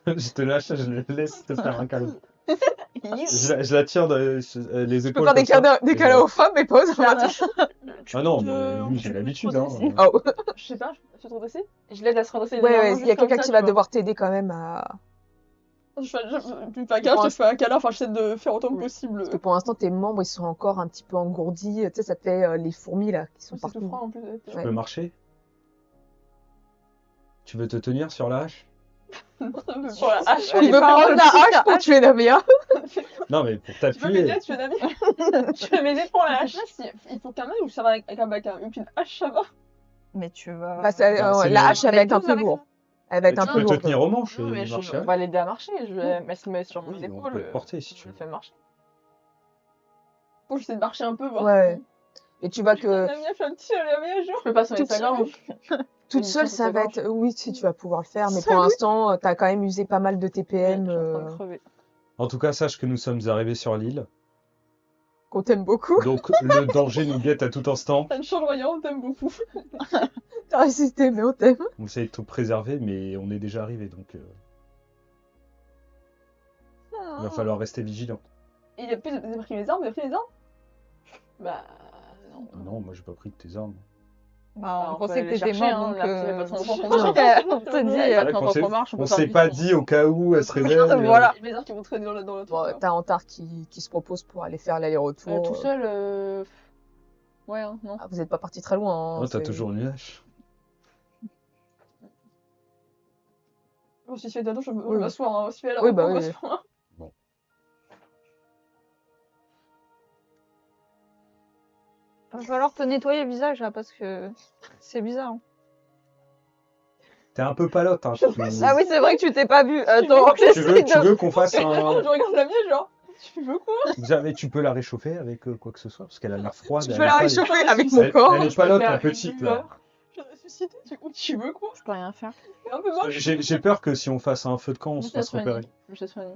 Je te lâche, je le laisse te faire un câlin. Je la tire dans les Tu peux épaules faire des comme ça. câlins, des câlins aux femmes, mais pas aux hommes. Ah non, mais lui, j'ai l'habitude. Hein. Oh. Je sais pas, je suis redresser. Je l'aide à se redresser. Ouais, légèrement, il y a juste comme quelqu'un ça, qui tu va vois. devoir t'aider quand même à... Tu me fais un câlin, je te fais un câlin, enfin j'essaie de faire autant que possible. Parce que pour l'instant, tes membres, ils sont encore un petit peu engourdis. Tu sais, ça te fait les fourmis, là, qui sont C'est tout partout. froid en plus. Tu Ouais. peux marcher? Tu veux te tenir sur la hache? Sur la hache. Il veut prendre la hache pour tuer Namia. Non, mais pour Tu peux t'appuyer. m'aider, tu es ami. Tu peux m'aider pour la hache. Il faut qu'un œil ou ça va avec une hache, ça va. Mais tu vas. Bah, ça, Bah, c'est la le- hache, elle va être un Douze peu avec lourde. Elle va être un Tu peu peux te lourde. tenir aux manches Non, mais et marcher. on va l'aider à marcher. Je vais me mettre sur mes Oui, on épaules. peut te porter si tu Je veux. fais marcher. Bon, j'essaie de marcher un peu, voir. Ouais. Et tu vois que Namia fait un petit jour. Je peux pas sonner Toute sa gorge. toute Une seule, chance, ça ça va marche. être... Oui, si tu vas pouvoir le faire, mais pour Salut. l'instant, t'as quand même usé pas mal de Je TPM suis en train de crever. En tout cas, sache que nous sommes arrivés sur l'île. qu'on t'aime beaucoup. Donc, le danger nous guette à tout instant. Ça ne change rien, on t'aime beaucoup. T'as résisté, mais on t'aime. On essaie de tout préserver, mais on est déjà arrivé, donc il va falloir rester vigilant. Il a pris mes armes, il a pris les armes. Bah non. Ah non, moi j'ai pas pris de tes armes. Bah, on peut pensait aller que t'étais chercher, mort, hein, donc. la petite façon de Non. prendre. On te dit. Ouais, vrai quand qu'on on s'est- marche, On peut faire s'est pas vite. dit au cas où elle se réveille. Voilà. Les armes qui vont traîner dans le truc. Bon, t'as Antar qui se propose pour aller faire l'aller-retour. Tout seul, ouais, hein, non. Ah, vous êtes pas parti très loin. Hein, Oh, t'as c'est- toujours une hache. Bon, si tu fais dodo, je Oui. m'assois. Hein. Si tu fais la Oui, bah on oui. m'assoit. Il va falloir te nettoyer le visage là parce que c'est bizarre. T'es un peu palote. Hein, Ah oui, c'est vrai que tu t'es pas vu. Attends, tu veux qu'on fasse un. Je regarde la mienne, genre. Tu veux quoi? Jamais tu peux la réchauffer avec quoi que ce soit, parce qu'elle a l'air froide. Tu elle peux est la pas- réchauffer avec mon Elle, corps. elle est Je peux palote, faire la une petite là. lueur. Je vais ressusciter, tu veux quoi? je peux rien faire. C'est un peu moche. J'ai peur que si on fasse un feu de camp, on se fasse repérer. Je sais soigner.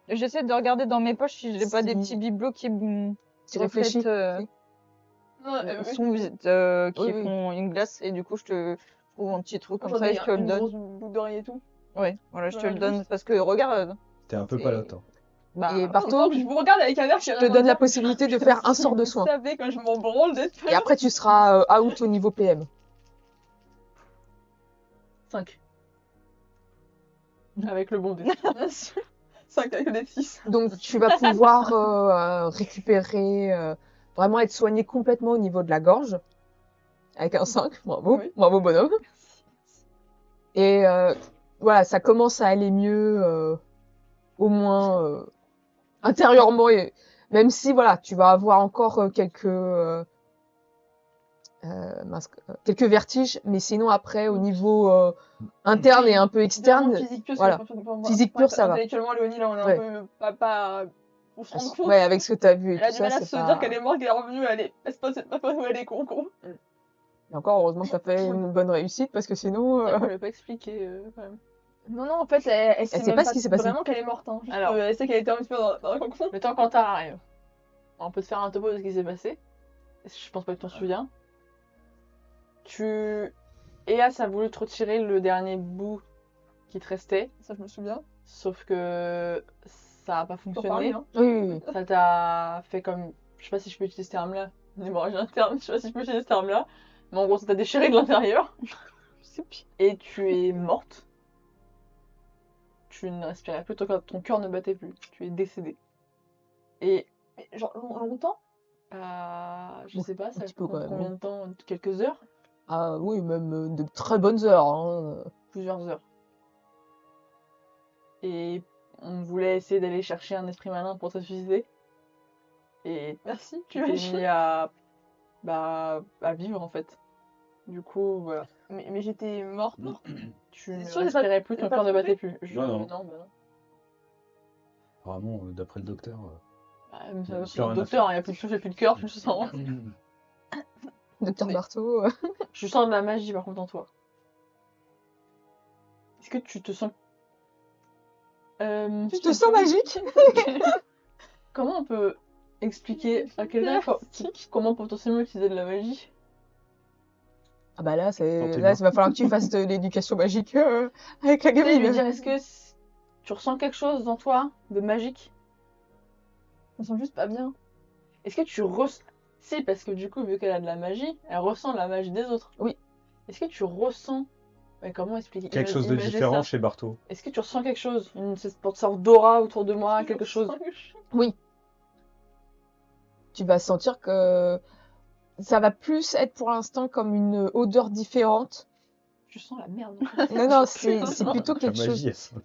J'essaie de regarder dans mes poches si j'ai pas des Si- petits bibelots qui Tu réfléchis. reflètent, qui Oui, oui. font une glace et du coup je te trouve un petit truc comme J'en ça ai et je te le une donne. grosse boucle d'oreille et tout. Ouais, voilà, je te Voilà, le donne juste. parce que regarde. T'es un peu Et- palote. Hein. Bah, Et Par Barto, je vous regarde avec un air qui je te donne la possibilité de faire un sort de soin. Vous savez quand je m'en branle d'être Et après, tu seras out au niveau PM. 5. Avec le bon dé. 5 avec le dé de 6. Donc, tu vas pouvoir récupérer, vraiment être soigné complètement au niveau de la gorge. Avec un 5. Bravo. Oui. Bravo, bonhomme. Et voilà, ça commence à aller mieux, au moins intérieurement. Et même si, voilà, tu vas avoir encore quelques vertiges, mais sinon après, au niveau interne et un peu externe, Physique pur, voilà. Physique pur, ça va. Intellectuellement, Léonie, là, on est Ouais. un peu pas. On se rend compte. ouais, avec ce que tu as vu et Elle a tout du ça, mal à c'est se pas... dire qu'elle est morte, qu'elle est revenue, c'est pas où elle est con. Et encore, heureusement que tu as fait une bonne réussite, parce que sinon... Elle ne l'a pas expliqué quand même. Non, en fait, elle sait sait même pas ce qui s'est passé. vraiment qu'elle est morte. Hein. Juste, Alors. elle sait qu'elle était un petit peu dans un cocon. Le temps qu'Antar arrive, on peut te faire un topo de ce qui s'est passé. Je pense pas que tu t'en souviens. Eas a voulu te retirer le dernier bout qui te restait, Ça, je me souviens. sauf que ça a pas Faut fonctionné. parler, hein. Oui, oui, oui. Ça t'a fait comme. Je sais pas si je peux utiliser ce terme-là. L'hémorragie interne, je sais pas si je peux utiliser ce terme-là. Mais en gros, ça t'a déchiré de l'intérieur. Et tu es morte. Tu ne respirais plus, ton cœur ne battait plus. Tu es décédée. Et Mais genre, longtemps? je sais pas, un ça petit peu, prend quand même, combien de temps? Quelques heures? Ah oui, même de très bonnes heures. Hein. Plusieurs heures. Et on voulait essayer d'aller chercher un esprit malin pour te suicider. Et Merci, tu t'es mis à vivre en fait. Du coup, voilà. Mais j'étais morte. Tu ne sûr, j'ai respirais plus, ton j'ai pas cœur ne battait trompé plus. Non, non. Non, bah non. Apparemment, d'après le docteur. Mais ça va, Plus c'est le rien à docteur, il n'y a plus de souffle, il n'y a plus de cœur, je sens. Docteur Mais- Bartho. Je sens de la magie par contre en toi. Est-ce que tu te sens. Tu te sens magique? Comment on peut expliquer à quelqu'un comment potentiellement utiliser de la magie? Ah bah là, Tentez là, bien. il va falloir que tu fasses de l'éducation magique avec la Tu sais, lui gamine. dire, est-ce que tu ressens quelque chose dans toi de magique? Je me sens juste pas bien. Est-ce que tu ressens. Si, parce que du coup, vu qu'elle a de la magie, elle ressent la magie des autres. Oui. Est-ce que tu ressens. Mais comment expliquer? Quelque chose de Imagine différent ça. chez Bartho. Est-ce que tu ressens quelque chose? Une sorte d'aura autour de moi, quelque chose? Oui. Tu vas sentir que ça va plus être pour l'instant comme une odeur différente. Je sens la merde. Non, non, c'est plutôt La quelque chose. magie, elle sonne.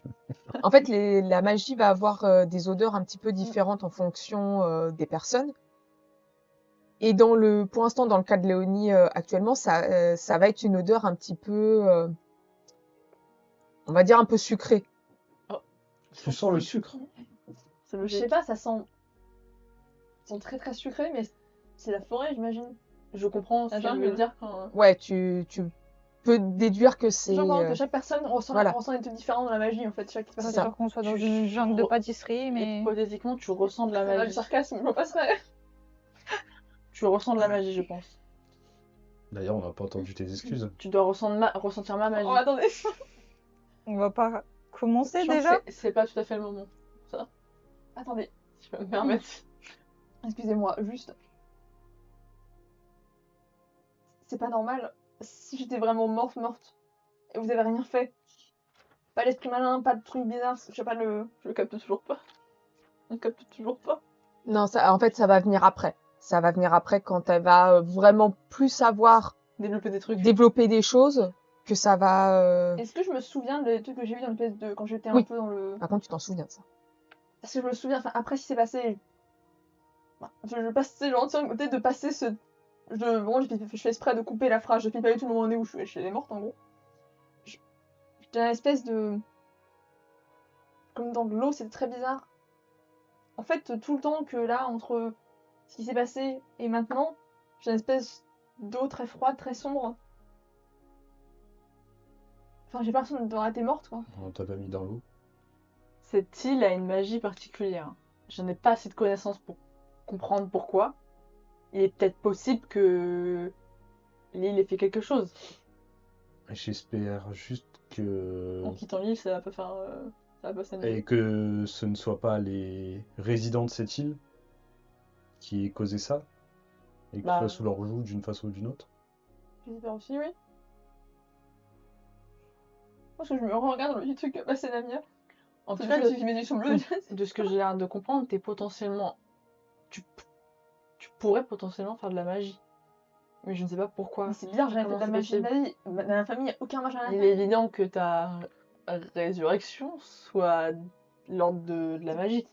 En fait, la magie va avoir des odeurs un petit peu différentes en fonction des personnes. Et pour l'instant, dans le cas de Léonie actuellement, ça va être une odeur un petit peu, on va dire un peu sucrée. Tu sens le sucre. C'est Je logique. sais pas, ça sent très très sucré, mais c'est la forêt, j'imagine. Je comprends ce La qu'elle jungle. veut dire quand. Ouais, tu peux déduire que c'est. Genre vraiment que chaque personne voilà. ressent des trucs différents dans la magie en fait. Chaque C'est personne. ça. Genre qu'on soit dans Tu- une jungle de pâtisserie, mais... Hypothétiquement, tu ressens de la Ça va, le magie. sarcasme, je passerai. Tu ressens de la magie, je pense. D'ailleurs, on n'a pas entendu tes excuses. Tu dois ressentir ma magie. Oh, attendez. On va pas commencer Je pense déjà? C'est pas tout à fait le moment. Attendez, Si je peux me permettre. excusez-moi, juste. C'est pas normal. Si j'étais vraiment morte, et vous avez rien fait. Pas l'esprit malin, pas de trucs bizarres, je sais pas le. Je capte toujours pas. On capte toujours pas. Non, en fait, ça va venir après. Ça va venir après quand elle va vraiment plus savoir Développer des trucs. développer des choses que ça va. Est-ce que je me souviens des trucs que j'ai vu dans le PS2 quand j'étais un Oui. peu dans le. Par contre, tu t'en souviens de ça. Parce que je me souviens, enfin, après ce qui s'est passé. Je passais gentil côté de passer ce. Bon, je fais exprès de couper la phrase, je fais pas du tout le moment donné où je suis morte en gros. J'étais une espèce de. Comme dans de l'eau, c'était très bizarre. En fait, tout le temps que là, entre ce qui s'est passé et maintenant, j'ai une espèce d'eau très froide, très sombre. Enfin, j'ai l'impression d'avoir été morte, quoi. On t'a pas mis dans l'eau. Cette île a une magie particulière. Je n'ai pas assez de connaissances pour comprendre pourquoi. Il est peut-être possible que l'île ait fait quelque chose. J'espère juste que... En quittant l'île, ça va pas faire. Ça va pas s'annuler. Et que ce ne soit pas les résidents de cette île qui aient causé ça. Et qu'ils Bah. soient sous leur joug d'une façon ou d'une autre. J'espère aussi, oui. Parce que je me regarde dans le petit truc que passé Namia. En tout C'est cas, là que j'ai mes yeux sont bleus. de ce que j'ai l'air de comprendre, t'es potentiellement. Tu pourrais potentiellement faire de la magie. Mais je ne sais pas pourquoi. Mais c'est bizarre, j'ai fait de la Comment magie c'est de ma vie. Dans ma famille, il n'y a aucun machin à Il la est évident que ta résurrection soit l'ordre de la magie.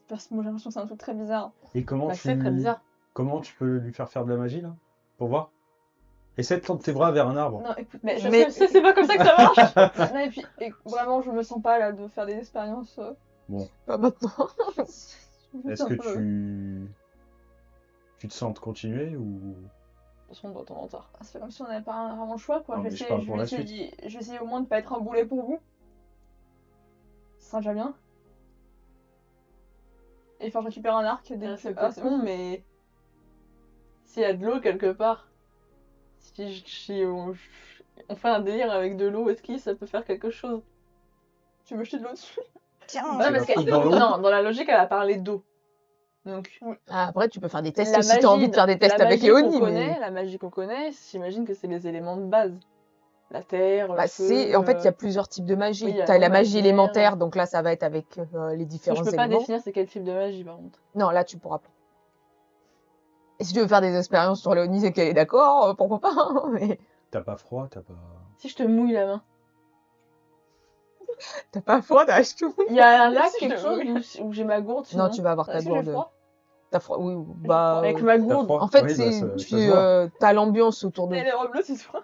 Parce que moi j'ai l'impression que c'est un truc très bizarre. Et comment Bah, c'est très bizarre. Comment tu peux lui faire de la magie, là? Pour voir? Essaie de tendre tes bras vers un arbre. Non, écoute, Mais Mais- c'est pas comme ça que ça marche. non, et puis vraiment, je me sens pas là de faire des expériences. Pas maintenant. Est-ce que tu te sens de continuer ou... De toute façon, on doit en retard. Ça fait comme si on n'avait pas vraiment le choix, quoi. Non, Je mais vais je essayer, parle je pour vais la essayer, je vais essayer au moins de pas être un boulet pour vous. Ça sera déjà bien. Et faire récupérer un arc dès que C'est ah, pas con, mais. S'il y a de l'eau quelque part, si on fait un délire avec de l'eau, est-ce que ça peut faire quelque chose? Tu veux jeter de l'eau dessus? Tiens, Non, Tu parce la que fous dans l'eau. non, dans la logique, elle a parlé d'eau. Donc, Ah, après, tu peux faire des tests la si t'as envie de faire des tests la avec magie qu'on Léonie. connaît, Mais... la magie qu'on connaît, j'imagine que c'est les éléments de base. La terre, Bah, le feu. en fait, il y a plusieurs types de magie. oui, il y a T'as la l'eau, la magie terre. élémentaire, donc là, ça va être avec les Parce que différents je peux pas éléments. définir c'est quel type de magie, par contre. Non, là, tu pourras pas. Et si tu veux faire des expériences sur Léonie et qu'elle est d'accord, pourquoi pas, hein, mais T'as pas froid, t'as pas... Si je te mouille la main. t'as pas froid, t'as tout. Il y a un lac, Si je quelque te chose où j'ai ma gourde, sinon. Non, tu vas avoir ta Est-ce que j'ai gourde. froid? T'as froid, oui, bah... Avec ma T'as gourde. froid En fait, Oui, c'est, bah, ça se voit. t'as l'ambiance autour de... Les lèvres bleues, c'est froid.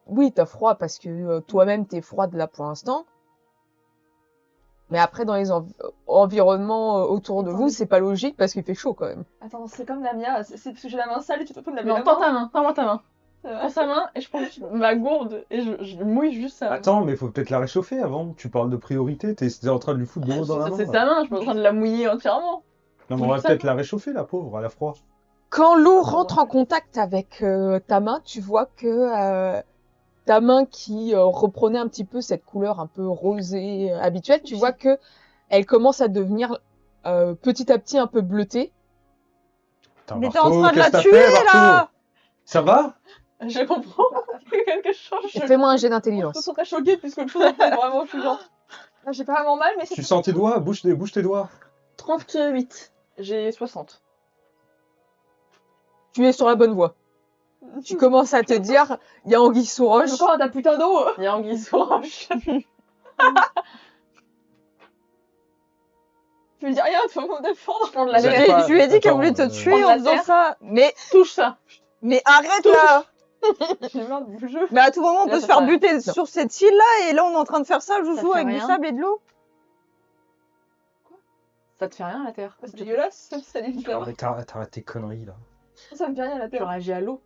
Oui, t'as froid parce que toi-même, t'es froide là pour l'instant. Mais après, dans les environnements autour de Attends, vous, mais- c'est pas logique parce qu'il fait chaud quand même. Attends, c'est comme Lamia, c'est parce que j'ai la main sale et tu te peux me laver Non, la tends main. ta main, tends-moi ta main. Ça Je va. prends sa main et je prends juste ma gourde et je mouille juste sa main. Attends, mais faut peut-être la réchauffer avant. Tu parles de priorité, t'es en train de lui foutre de l'eau dans la main. C'est là. sa main, je suis pas en train de la mouiller entièrement. Non, mais on va peut-être la réchauffer, la pauvre, à la froid. Quand l'eau rentre en contact avec ta main, tu vois que ta main qui reprenait un petit peu cette couleur un peu rosée habituelle, tu vois que elle commence à devenir petit à petit un peu bleutée. Putain, Mais t'es Barto, en train de qu'est-ce la que t'as tuer, fait, Barto là! Ça va Je comprends que quelque chose. Fais-moi un jet Je me d'intelligence. sens très choquée plus qu'autre chose après, vraiment, je suis genre. Là, j'ai pas vraiment mal, mais c'est. Tu sens tes doigts bouge tes doigts. 38. J'ai 60. Tu es sur la bonne voie. Tu commences à te dire, il y a Anguille sous roche. Encore ta putain d'eau! Il y a Anguille sous roche. Tu me dis rien, tu vas me défendre! Je prends de la Vous terre. avez pas- Je lui ai dit qu'elle Attends, voulait te tuer prendre en la faisant terre. ça. Touche ça. Mais arrête là! J'ai marre du jeu. Mais à tout moment, on Là, peut ça se faire fait rien. buter sur cette île-là, et là, on est en train de faire ça, Ça joujou, fait avec du rien. sable et de l'eau. Ça te fait rien la terre. C'est dégueulasse, ça les différent. Mais t'arrêtes tes conneries, là. Ça me fait rien la Tu terre. réagis à l'eau.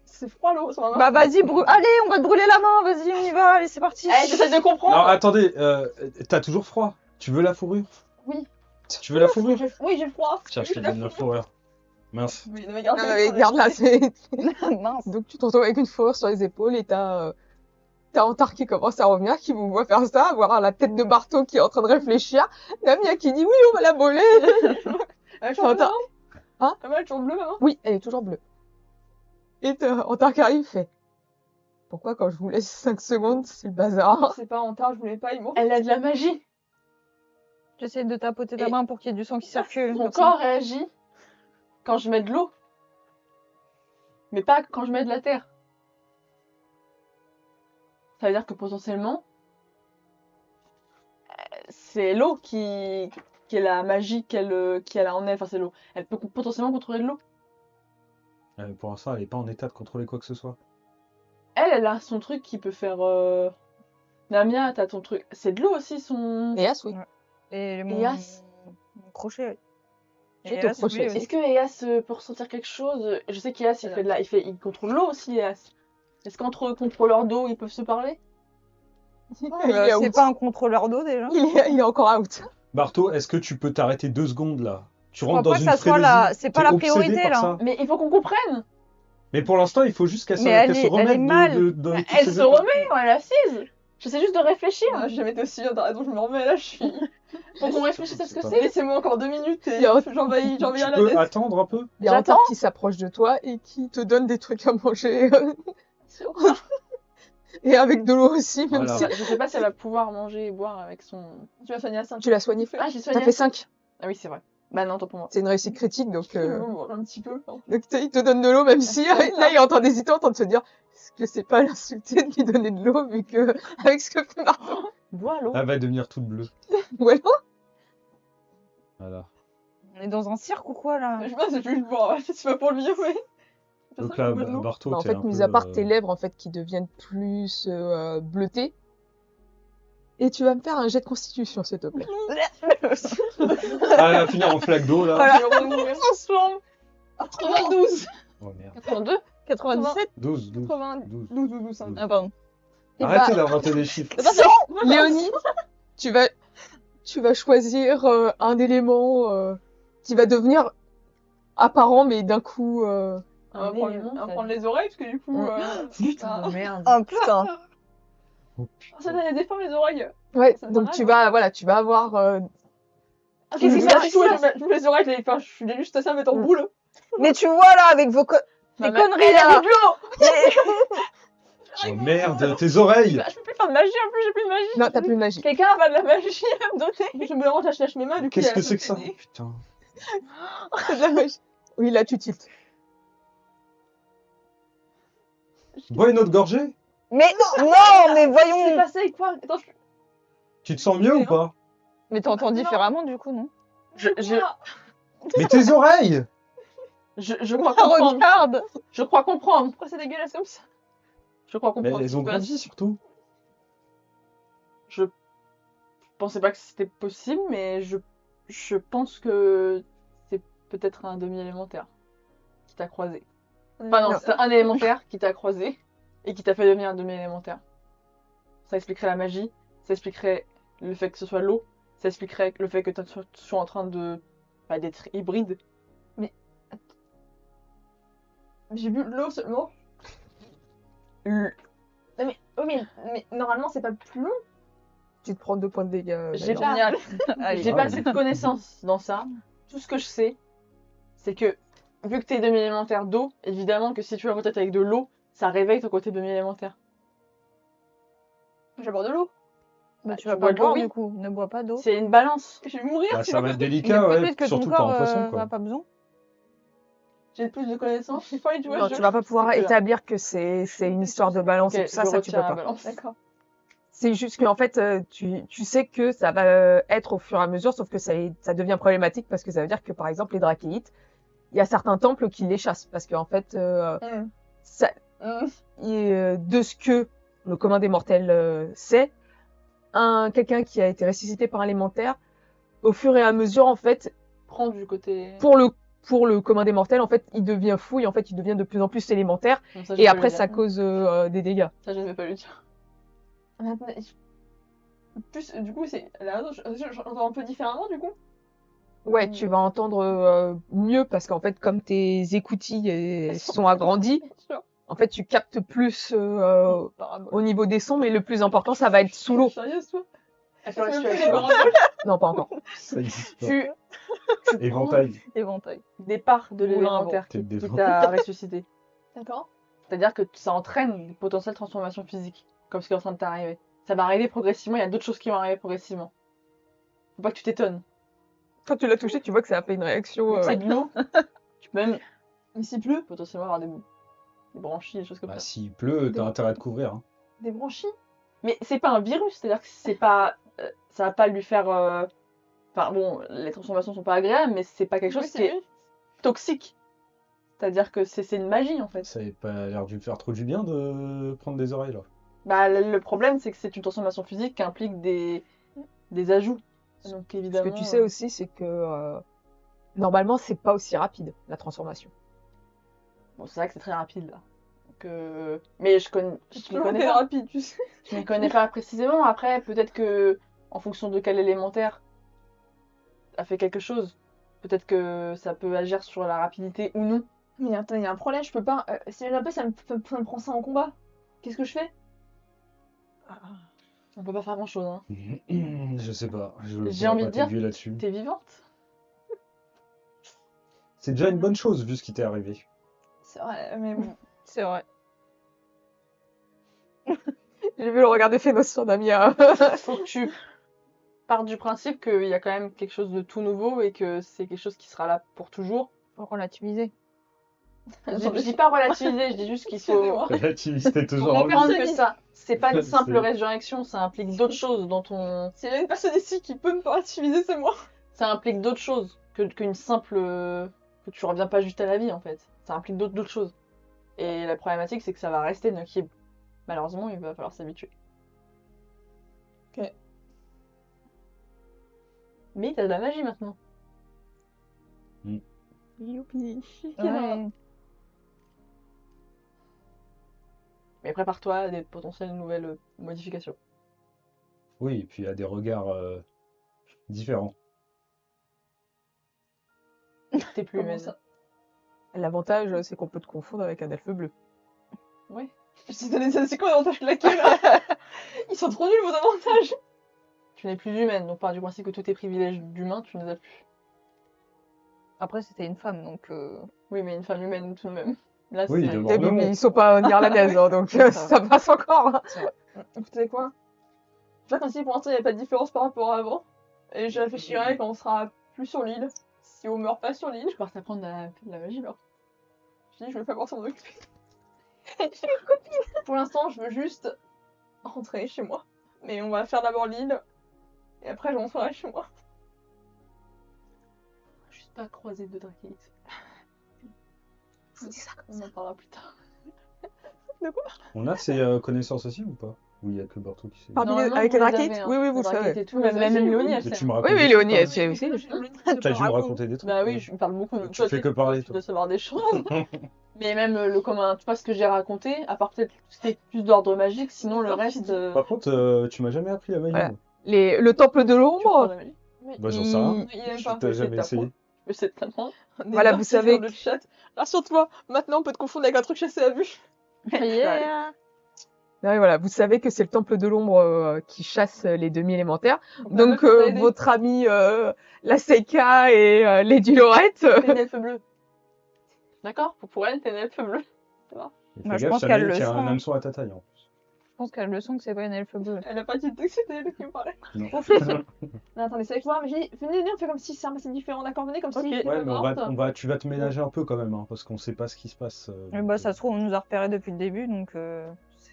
C'est froid l'eau sur ma main. Bah vas-y, allez, on va te brûler la main, vas-y, on y va, allez, c'est parti. Eh, j'essaie de comprendre. Non, attendez, t'as toujours froid. Tu veux la fourrure Oui. Tu veux la fourrure Oui, j'ai froid. Tiens, je te donne la fourrure. Mince. Oui, non, mais garde Regarde là, c'est... Mince. Donc tu te retrouves avec une fourrure sur les épaules et t'as Antar qui commence à revenir, qui vous voit faire ça, voir la tête de Barto qui est en train de réfléchir, Namia qui dit oui, on va la voler. Elle est toujours bleue, Antar... maman. Elle est toujours bleue, maman. Oui, elle est toujours bleue. Et Antar qui arrive fait pourquoi quand je vous laisse 5 secondes, c'est le bazar. C'est pas en tard, je voulais pas, il m'en. Elle a de la magie. J'essaie de tapoter ta Et- main pour qu'il y ait du sang qui circule. Mon Merci. corps réagit quand je mets de l'eau. Mais pas quand je mets de la terre. Ça veut dire que potentiellement, c'est l'eau qui est la magie qu'elle a en elle. Enfin, c'est l'eau. Elle peut potentiellement contrôler de l'eau. Pour l'instant, elle est pas en état de contrôler quoi que ce soit. Elle a son truc qui peut faire. Namia, t'as ton truc. C'est de l'eau aussi, son. Et As, oui. Et mon... Eas. mon crochet, oui. Et Et ton Eas, crochet. oui, aussi. Est-ce que Eas peut ressentir quelque chose? Je sais qu'Eas, il fait de la. Il contrôle l'eau aussi, Eas. Est-ce qu'entre contrôleurs d'eau, ils peuvent se parler? Il est C'est out. pas un contrôleur d'eau déjà. Il est encore out. Barto, est-ce que tu peux t'arrêter 2 secondes là? Tu Je crois rentres dans pas que une ça soit frénésie. c'est pas T'es la obsédé priorité par là. ça. Mais il faut qu'on comprenne! Mais pour l'instant, il faut juste qu'elle se, Mais elle qu'elle se est- elle est remette mal. de toutes Elle ses se épreuves. remet, elle est assise! J'essaie juste de réfléchir. Ah, j'ai jamais été aussi bien, t'as raison, je me remets là, je suis. Faut qu'on réfléchisse à ce que C'est pas c'est. Laissez-moi encore 2 minutes et Il y a- j'envahis Tu la peux tête. attendre un peu? Il y a J'attends. Antar qui s'approche de toi et qui te donne des trucs à manger. Et avec de l'eau aussi, même Voilà. si Je sais pas si elle va pouvoir manger et boire avec son. Tu vas soigner à 5. tu l'as soigné. Ah, j'ai T'as soigné. fait 5. Ah oui, c'est vrai. Bah non, tant pour moi. C'est une réussite critique, donc Un petit peu. il te donne de l'eau, même si là, il est en train d'hésiter, en train de se dire est-ce que c'est pas l'insulter de lui donner de l'eau, vu que, avec ce que fait Martin. Bois l'eau. Elle va devenir toute bleue. Voilà. Voilà. On est dans un cirque ou quoi là? Je sais pas, c'est juste pour. C'est pas pour le vivre, mais. Donc là, Barto, Bah, en t'es fait, un mis peu, à part tes lèvres, en fait, qui deviennent plus bleutées. Et tu vas me faire un jet de constitution, s'il te plaît. Ah, elle va finir en flaque d'eau là. Voilà. Je vais remourir. Transforme. 92. Oh merde. 82. 97? 12. 92. 12. 12. Ah pardon. Et Arrêtez bah, d'inventer des chiffres. Léonie, tu vas choisir un élément qui va devenir apparent, mais d'un coup... On va prendre les oreilles, parce que du coup. Mm. Putain. Merde. Oh putain. Oh, Oh, ça donne des formes les oreilles. Ouais, Ça me donc paraît, tu vas, voilà, tu vas avoir... Ah, qu'est-ce que c'est ça? Je mets les oreilles, je suis juste à ça mettre en Mm. boule. Mais tu vois là, avec vos Ma tes mère- conneries elle a là bu de l'eau. Oh merde, tes oreilles! Bah, je peux plus faire de magie en plus, j'ai plus de magie. Non, t'as plus de magie. Quelqu'un a pas de la magie à me donner. Je me lance, je lâche mes mains, du coup. Qu'est-ce il y a que la c'est que ça? société. Putain. T'as de la magie. Oui, là, tu tiltes. Bois une autre gorgée? Mais non, mais C'est voyons. passé quoi? Attends, Tu te sens mieux ou pas? Mais t'entends Non. différemment du coup, non? je Mais tes oreilles! crois comprendre. Regarde. Je crois comprendre. Pourquoi c'est dégueulasse comme ça? Je crois Mais comprendre. elles ce ont qui se passe. grandi surtout. Je pensais pas que c'était possible, mais je pense que c'est peut-être un demi-élémentaire qui t'a croisé. Enfin non, Non. c'est un élémentaire qui t'a croisé et qui t'a fait devenir un demi-élémentaire. Ça expliquerait la magie, ça expliquerait le fait que ce soit l'eau, ça expliquerait le fait que tu sois en train de d'être hybride. J'ai bu de l'eau seulement. Non, mais, oh, mais normalement c'est pas plus long. Tu te prends 2 points de dégâts. J'ai d'ailleurs. pas, Allez. j'ai Ah pas oui. assez de connaissances dans ça. Tout ce que je sais, c'est que vu que t'es demi-élémentaire d'eau, évidemment que si tu es en contact avec de l'eau, ça réveille ton côté demi-élémentaire. Je vais boire de l'eau. Bah, tu tu vas bois pas de l'eau, boire oui. du coup, ne bois pas d'eau. C'est une balance. Je vais mourir. Bah, tu ça vois. va être Mais délicat, ouais, peut-être que ton surtout corps quand en poisson, n'a quoi. pas besoin. J'ai plus de connaissances. J'ai pas eu de Non, tu vas pas pouvoir établir que c'est une histoire de balance et Ok, tout ça, je ça tu peux retire la pas. balance. D'accord. C'est juste qu'en fait, tu sais que ça va être au fur et à mesure, sauf que ça devient problématique parce que ça veut dire que, par exemple, les drachéites, il y a certains temples qui les chassent parce qu'en fait, ça, de ce que le commun des mortels sait, quelqu'un qui a été ressuscité par un élémentaire, au fur et à mesure, en fait, Prends du côté. pour le commun des mortels, en fait, il devient fou et en fait, il devient de plus en plus élémentaire Non, ça, je et vais pas après, lui dire. ça cause des dégâts. Ça, je ne vais pas lui dire. Maintenant, plus, du coup, c'est. Là, j'entends un peu différemment, du coup. Ouais, tu vas entendre mieux parce qu'en fait, comme tes écoutilles sont agrandis, Sûr. en fait, tu captes plus au niveau des sons, mais le plus important, ça va être sous l'eau. Sérieuse, toi? Attends, C'est je même suis plus des avec paroles. Non, pas encore. Ça existe pas. Tu Éventail. Éventail. des parts de Moulin à l'élémentaire Tête qui d'éventail. t'a ressuscité. D'accord. C'est-à-dire que ça entraîne des potentielles transformations physiques, comme ce qui est en train de t'arriver. Ça va arriver progressivement, il y a d'autres choses qui vont arriver progressivement. Faut pas que tu t'étonnes. Quand tu l'as touché, tu vois que ça a fait une réaction. C'est de l'eau. Tu peux même Mais s'il pleut, potentiellement avoir des branchies, des choses comme Bah, ça. s'il pleut, t'as intérêt à te couvrir. Hein. des branchies. Mais c'est pas un virus, c'est-à-dire que c'est pas. Ça va pas lui faire. Enfin bon, les transformations sont pas agréables, mais c'est pas quelque chose Oui, qui est toxique. C'est-à-dire que c'est une magie en fait. Ça n'a pas l'air de lui faire trop du bien de prendre des oreilles, là. Bah, le problème, c'est que c'est une transformation physique qui implique des ajouts. Donc Ce évidemment. que tu sais aussi, c'est que normalement, c'est pas aussi rapide, la transformation. Bon, c'est vrai que c'est très rapide là. Donc, mais je m'y connais pas. rapide, tu sais. Je m'y connais pas précisément. Après, peut-être que en fonction de quel élémentaire a fait quelque chose, peut-être que ça peut agir sur la rapidité ou non. Mais attends, il y a un problème, je peux pas. Si un peu, ça me prend ça en combat. Qu'est-ce que je fais? On peut pas faire grand-chose. Hein. Je sais pas. Je J'ai pourrais envie pas de dire, t'aiguiller là-dessus. t'es vivante. C'est déjà une bonne chose vu ce qui t'est arrivé. C'est vrai, mais bon. C'est vrai. J'ai vu le regard de Phénos sur Damia. Faut que tu partes du principe qu'il y a quand même quelque chose de tout nouveau et que c'est quelque chose qui sera là pour toujours. Faut relativiser. Je dis pas relativiser, je dis juste qu'il faut Excusez-moi. Relativité toujours en vie. comprendre que ça, c'est pas une simple C'est- résurrection, ça implique d'autres choses dans ton. S'il y a une personne ici qui peut me relativiser, c'est moi. Ça implique d'autres choses qu'une simple. Que tu reviens pas juste à la vie en fait. Ça implique d'autres choses. Et la problématique, c'est que ça va rester Nucky. Malheureusement, il va falloir s'habituer. Ok. Mais t'as de la magie maintenant. Youpi. Ouais. Mais prépare-toi à des potentielles nouvelles modifications. Oui, et puis il y a des regards différents. T'es plus Comment humaine. ça? L'avantage, c'est qu'on peut te confondre avec un elfe bleu. Ouais. C'est quoi l'avantage claqué là? Ils sont trop nuls vos avantages. Tu n'es plus humaine, donc par du principe que tous tes privilèges d'humain, tu ne les as plus. Après, c'était une femme, donc... Oui, mais une femme humaine tout de même. Là, Oui, c'est... demande- non. Ils sont pas néerlandaises, hein, donc ça passe encore. Hein. Vous savez quoi? Je vois comme si pour l'instant il n'y avait pas de différence par rapport à avant. Et je réfléchirai quand on sera plus sur l'île. Si on meurt pas sur l'île, je pars apprendre de la magie là. Je dis, je vais pas pouvoir s'en occuper. Pour l'instant, je veux juste rentrer chez moi. Mais on va faire d'abord l'île. Et après, je rentrerai chez moi. Juste pas croiser de Drakelis. Je vous dis ça comme On ça. en parlera plus tard. On a ces connaissances aussi ou pas? Oui, il y a que Bartou qui sait. Parmi Normalement, avec vous les les drakites avez, hein. Oui, oui, vous Les le savez. drakites et tout, Mais même vas-y, Léonie, oui. elle Mais sait. tu me Oui, racontes oui, des Léonie, elle trucs, sait aussi. T'as dû me raconter des trucs. Bah oui, ouais. je parle beaucoup. Tu fais que parler, Tu toi. dois savoir des choses. Mais même le commun, tu vois ce que j'ai raconté, à part peut-être c'était plus d'ordre magique, sinon le reste. Par contre, tu m'as jamais appris la magie. Voilà. moi. Le temple de Tu prends l'ombre, la magie. Oui. Bah, j'en sais rien. Il aime Je pas. t'ai jamais essayé. Je sais t'apprendre. Voilà, vous savez le chat. Rassure-toi, maintenant on peut te confondre avec un truc chassé à vue. Yeah. ouais, voilà, vous savez que c'est le temple de l'ombre qui chasse les demi-élémentaires. la Donc, meuf t'a aidé. votre amie la Seika et Lady Lorette. T'es une elfe bleue. D'accord? Pour elle, t'es une elfe bleue. Et Moi, fais je gaffe, pense ça qu'elle m'a dit le qu'il y a sent, un hein. hameçon à ta taille. Hein. Je pense qu'elle le sent que c'est pas une elfe bleue. Elle a pas dit que c'était elle qui me parlait. Non. Non, attendez, c'est avec moi, mais j'ai dit, venez, on fait comme si c'est différent, d'accord? Venez comme si j'étais Ouais, pas mais morte. tu vas te ménager un peu quand même, hein, parce qu'on sait pas ce qui se passe. Mais donc, bah, ça se trouve, on nous a repérés depuis le début, donc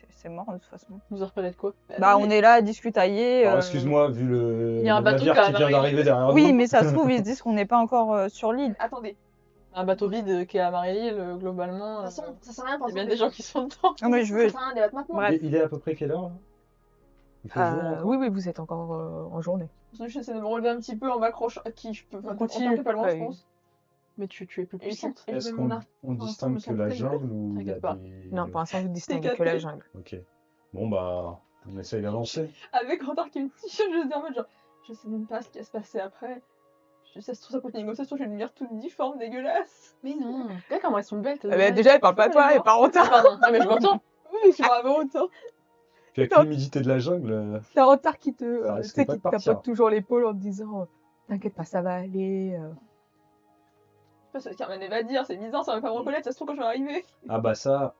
c'est mort de toute façon. Vous en repérez de quoi? Bah, on est là à discutailler. Alors, excuse-moi, vu Il y a un le bateau navire qui qui vient arrive. d'arriver derrière Oui, nous. mais ça se trouve, ils se disent qu'on n'est pas encore sur l'île. Attendez. Un bateau vide qui est à Marie-L'Île, globalement. De toute façon, ça sert à rien il y pour a bien des gens qui sont dedans. Non, mais je veux. Ça sert à rien de débattre maintenant. Bref. Il est à peu près quelle heure là? Il fait jour encore Oui, oui, vous êtes encore en journée. J'essaie de me relever un petit peu en m'accrochant à qui je peux. Enfin, continue. pas loin, Ouais. je pense. Mais tu es plus Et puissante. je Est-ce mets mon arc. qu'on Pour distingue l'instant, que je me la sens jungle ou il y a T'inquiète pas. des... Non, pour l'instant, vous distinguez que capé. la jungle. Ok. Bon bah, on essaye d'avancer. Avec Randar qui me t-shirt, je dis en mode genre, je sais même pas ce qui va se passer après. Je sais, ça continue comme ça, je vais devenir toute difforme, dégueulasse. Mais non. Regarde comment elles sont belles. tes Eh ben, oreilles. déjà, elle parle pas à toi, elle parle en retard. Pardon. Ah, mais je m'entends. Oui, je m'en avais autant. Puis avec l'humidité de la jungle, T'as un retard qui Ça te, risque tu sais, pas qui de te partir. tapote toujours l'épaule en te disant t'inquiète pas, ça va aller. Je sais pas ce qu'Armane va dire, c'est bizarre, ça va pas me reconnaître, ça se trouve quand je vais arriver. ah bah ça,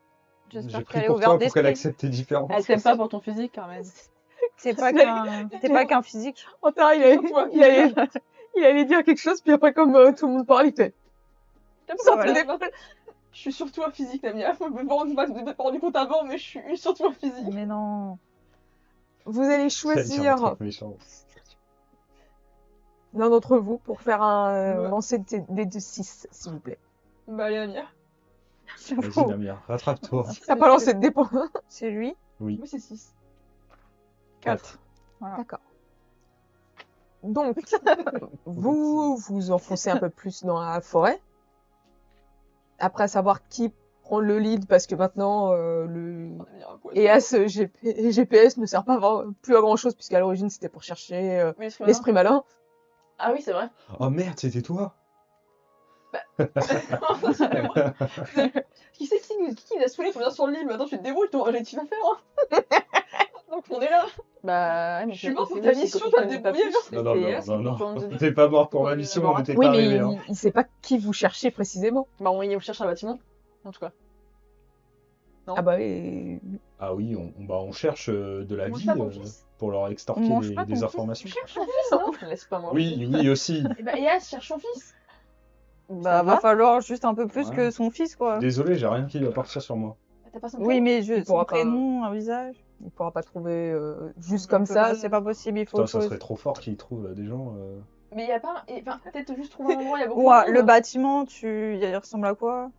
j'ai J'espère pris qu'elle est pour ouverte toi pour qu'elle d'esprit. accepte tes différences. Elle t'aime pas pour ton physique, Carmen. C'est pas qu'un physique. Retard, il allait dire quelque chose, puis après, comme tout le monde parle, il fait. T'aimes Ça, pas, voilà. voilà. Je suis surtout un physique, Namia. Je me suis pas rendu compte avant, mais je suis surtout un physique. Mais non. Vous allez Ça va dire un choisir truc méchant. l'un d'entre vous pour faire un Ouais. lancer de 6, s'il vous plaît. Bah, allez, Namia. Vas-y Namia, rattrape-toi. T'as pas lancé de dépôt. C'est lui. Oui, Moi, c'est 6. 4. D'accord. Donc, vous vous enfoncez un peu plus dans la forêt. Après savoir qui prend le lead, parce que maintenant, le EAS GPS ne sert pas plus à grand chose, puisqu'à l'origine c'était pour chercher l'esprit malin. Ah oui, c'est vrai. Oh merde, c'était toi. Qui c'est qui l'a saoulé pour venir sur l'île? Maintenant, tu te débrouilles, toi, j'ai tu vas faire. Hein. Donc, on est là. Bah, Je suis mort pour ta mission, toi, te débrouiller. Non. T'es pas mort pour la mission, on n'était Oui, pas mais arrivés. Hein. il sait pas qui vous cherchez précisément. Bah, on cherche un bâtiment. En tout cas. Non. Ah bah oui. Ah oui, on cherche de la Mange vie pas ton fils. pour leur extorquer On mange pas des ton fils. informations. Cherche son fils, non? Laisse pas moi. Oui aussi. Et bah, Eas cherche son fils. Bah, va falloir juste un peu plus Ouais. que son fils, quoi. Désolé, j'ai rien qui va partir sur moi. T'as pas son Oui, mais Il son pourra pas. prénom, un visage. Il pourra pas trouver juste comme On peut ça. pas, c'est pas possible, il faut Putain, autre ça chose. serait trop fort qu'ils trouvent des gens. Mais il y a pas. Enfin, peut-être juste trouver un endroit, il y a beaucoup Ouais, de le monde. bâtiment, il ressemble à quoi?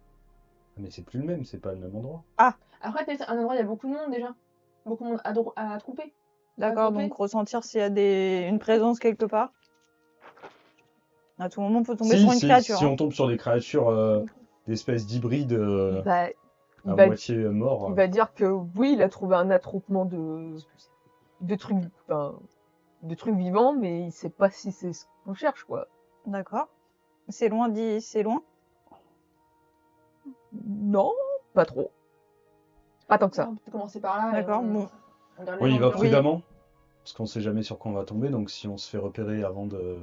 Mais c'est plus le même, c'est pas le même endroit. Après, peut-être un endroit, il y a beaucoup de monde déjà. Beaucoup de monde à trouper. D'accord, Attraper. donc ressentir s'il y a une présence quelque part. À tout moment, on peut tomber sur une créature. Si hein. on tombe sur des créatures d'espèces d'hybrides Bah, à il va, moitié morts. il va dire que oui, il a trouvé un attroupement de trucs, enfin, de trucs vivants, mais il sait pas si c'est ce qu'on cherche, quoi. D'accord. C'est loin c'est loin. Non, pas trop. Pas tant que ça. On peut commencer par là. et D'accord, bon. on regarde Oui, les il va ambiances. prudemment. Parce qu'on sait jamais sur quoi on va tomber, donc si on se fait repérer avant de.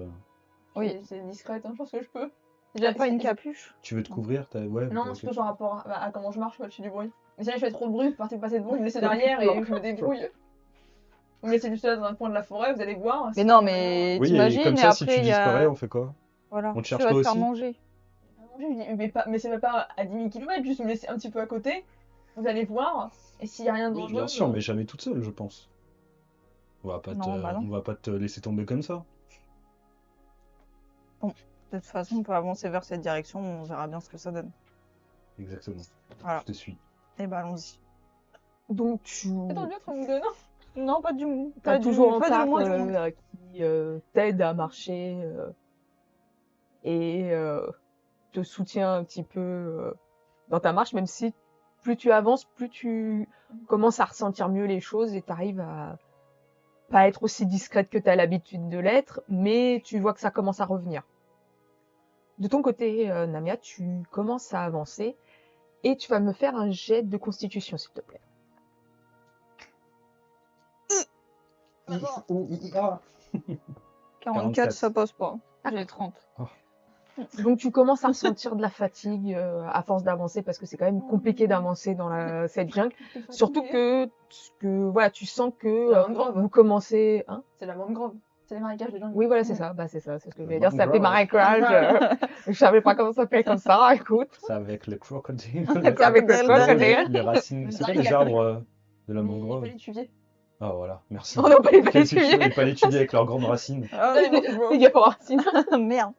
Oui. C'est discrète, hein, je pense que je peux. J'ai pas une capuche. Tu veux te couvrir ouais, Non, ok. c'est plutôt par rapport à comment je marche, moi, je fais du bruit. Mais si jamais je fais trop de bruit, vous partez passer de bruit, vous me laissez derrière et je me débrouille. Vous me laissez juste là dans un coin de la forêt, vous allez voir. Mais non, mais Oui, et t'imagines, comme et ça, si après, tu il y a... disparais, on fait quoi? Voilà, On te tu cherche vas toi te faire aussi? manger. Je lui dis, mais c'est même pas à 10 000 km, juste me laisser un petit peu à côté. Vous allez voir. Et s'il y a rien de Oui, dangereux. bien sûr, mais jamais toute seule, je pense. On va pas Non, bah non. on va pas te laisser tomber comme ça. De toute façon, on peut avancer vers cette direction, on verra bien ce que ça donne. Exactement. Voilà. Je te suis. Et bah, allons-y. Donc tu C'est tendu entre vous deux, non? Non, pas du... as toujours un pas Antar de moins du monde. qui t'aide à marcher et te soutient un petit peu dans ta marche, même si plus tu avances, plus tu commences à ressentir mieux les choses et tu arrives à pas être aussi discrète que tu as l'habitude de l'être, mais tu vois que ça commence à revenir. De ton côté, Namia, tu commences à avancer et tu vas me faire un jet de constitution, s'il te plaît. D'abord. 44, ça passe pas. J'ai 30. Donc tu commences à ressentir de la fatigue à force d'avancer parce que c'est quand même compliqué d'avancer dans cette jungle. Surtout que voilà, tu sens que La mangrove. vous commencez... Hein, C'est la mangrove. C'est les marécages de jungle. oui, voilà, c'est ça. Bah, c'est ça, c'est ce que je voulais La dire. Ça s'appelait mangrove. marécage. Je savais pas comment ça s'appelait comme ça. Écoute, C'est avec le crocodile. c'est avec le crocodile. crocodile. Les racines. C'est quoi les arbres de la mangrove? Les tuviers. Ah voilà, merci. On n'a pas les Les palétuviers. palétuviers avec leurs grandes racines. Ah, Les gars, pour racine. merde.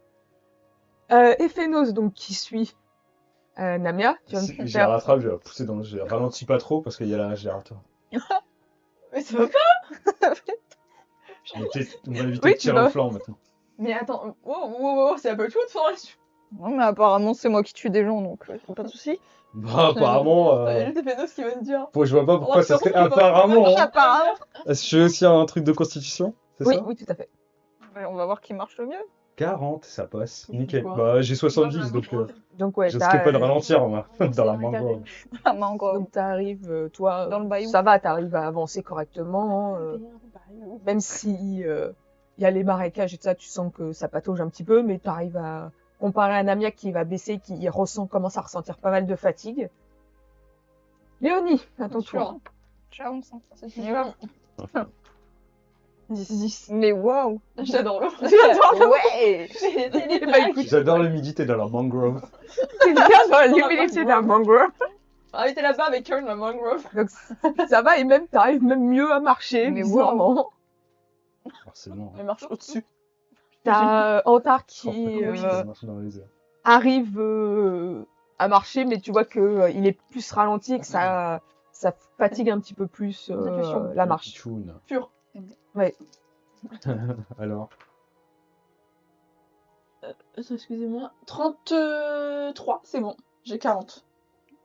Ephénos, donc, qui suit Namia. Tu vas me J'ai la faire... rattrape, je vais la pousser dans. Je ralentis pas trop parce qu'il y a la générateur. Mais ça va pas. On va éviter Oui, de tu tirer vas. au flanc maintenant. Mais attends, wow, c'est un peu tout de faire là-dessus. Non, mais apparemment, c'est moi qui tue des gens, donc pas de soucis. Bah, apparemment. Il y a juste des pédos qui vont te dire. Je vois pas pourquoi Oh, ça c'est serait pas possible, apparemment. Hein. Apparemment. Est-ce que je fais aussi un truc de constitution? C'est Oui, ça? oui, tout à fait. Ouais, on va voir qui marche le mieux. 40, ça passe. Il fait Nickel. quoi? Bah, j'ai 70, donc Donc, ouais, je risquais pas de ralentir, moi, dans c'est la un mangrove. Ah, mangrove. Donc, t'arrives, toi, Dans le bayou. ça va, t'arrives à avancer correctement. Même si il y a les marécages et tout ça, tu sens que ça patauge un petit peu, mais tu arrives à comparer à Namia qui va baisser, qui commence à ressentir pas mal de fatigue. Léonie, à ton tour. J'avance. C'est On y va. 10. Mais waouh. J'adore l'eau. Ouais. Bah, écoute, J'adore l'humidité dans la mangrove. c'est bien dans l'humilité de la mangrove. Ah, t'es là-bas avec Kern, la mangrove. Donc ça va et même t'arrives même mieux à marcher, Mais bizarrement. Forcément. Elle marche au-dessus. T'as Antar qui Ça marche dans les airs. arrive à marcher, mais tu vois que il est plus ralenti et que ça fatigue un petit peu plus Intuition. la marche. Tchoun. Pure. Ouais. Alors, Excusez-moi. 33, c'est bon. J'ai 40.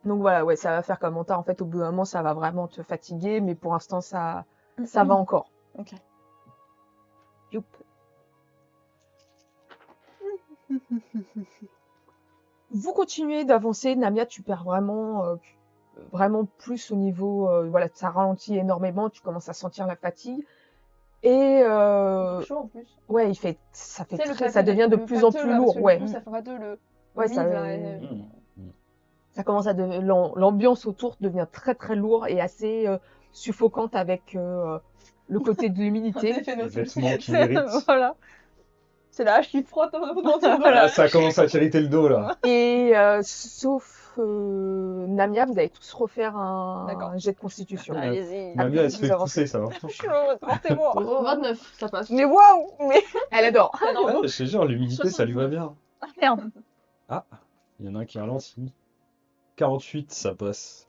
Donc voilà, ouais, ça va faire comme Antar. En fait, au bout d'un moment, ça va vraiment te fatiguer, mais pour l'instant, ça va encore. Ok. Youp. Vous continuez d'avancer. Namia, tu perds vraiment plus au niveau. Voilà, ça ralentit énormément. Tu commences à sentir la fatigue. Et Chaud en plus. ouais, ça devient de plus en plus lourd. Ouais, Ça fait pâteux, le ouais, vide, ça, là, et- ça commence à l'ambiance autour devient très très lourde et assez suffocante avec le côté de l'humidité. les vêtements qui méritent. Voilà. C'est la hache qui frotte un peu dans ton Voilà, ça commence à t'irriter le dos là. Et sauf Namia, vous allez tous refaire D'accord. un jet de constitution. Allez-y. Namia, elle se fait pousser, ça va. Je suis heureuse, portez-moi. 29, ça passe. Mais waouh. Mais Elle adore. Ah non, Ouais, je te jure, l'humidité, ça lui va bien. merde. Ah, il y en a un qui ralentit. 48, ça passe.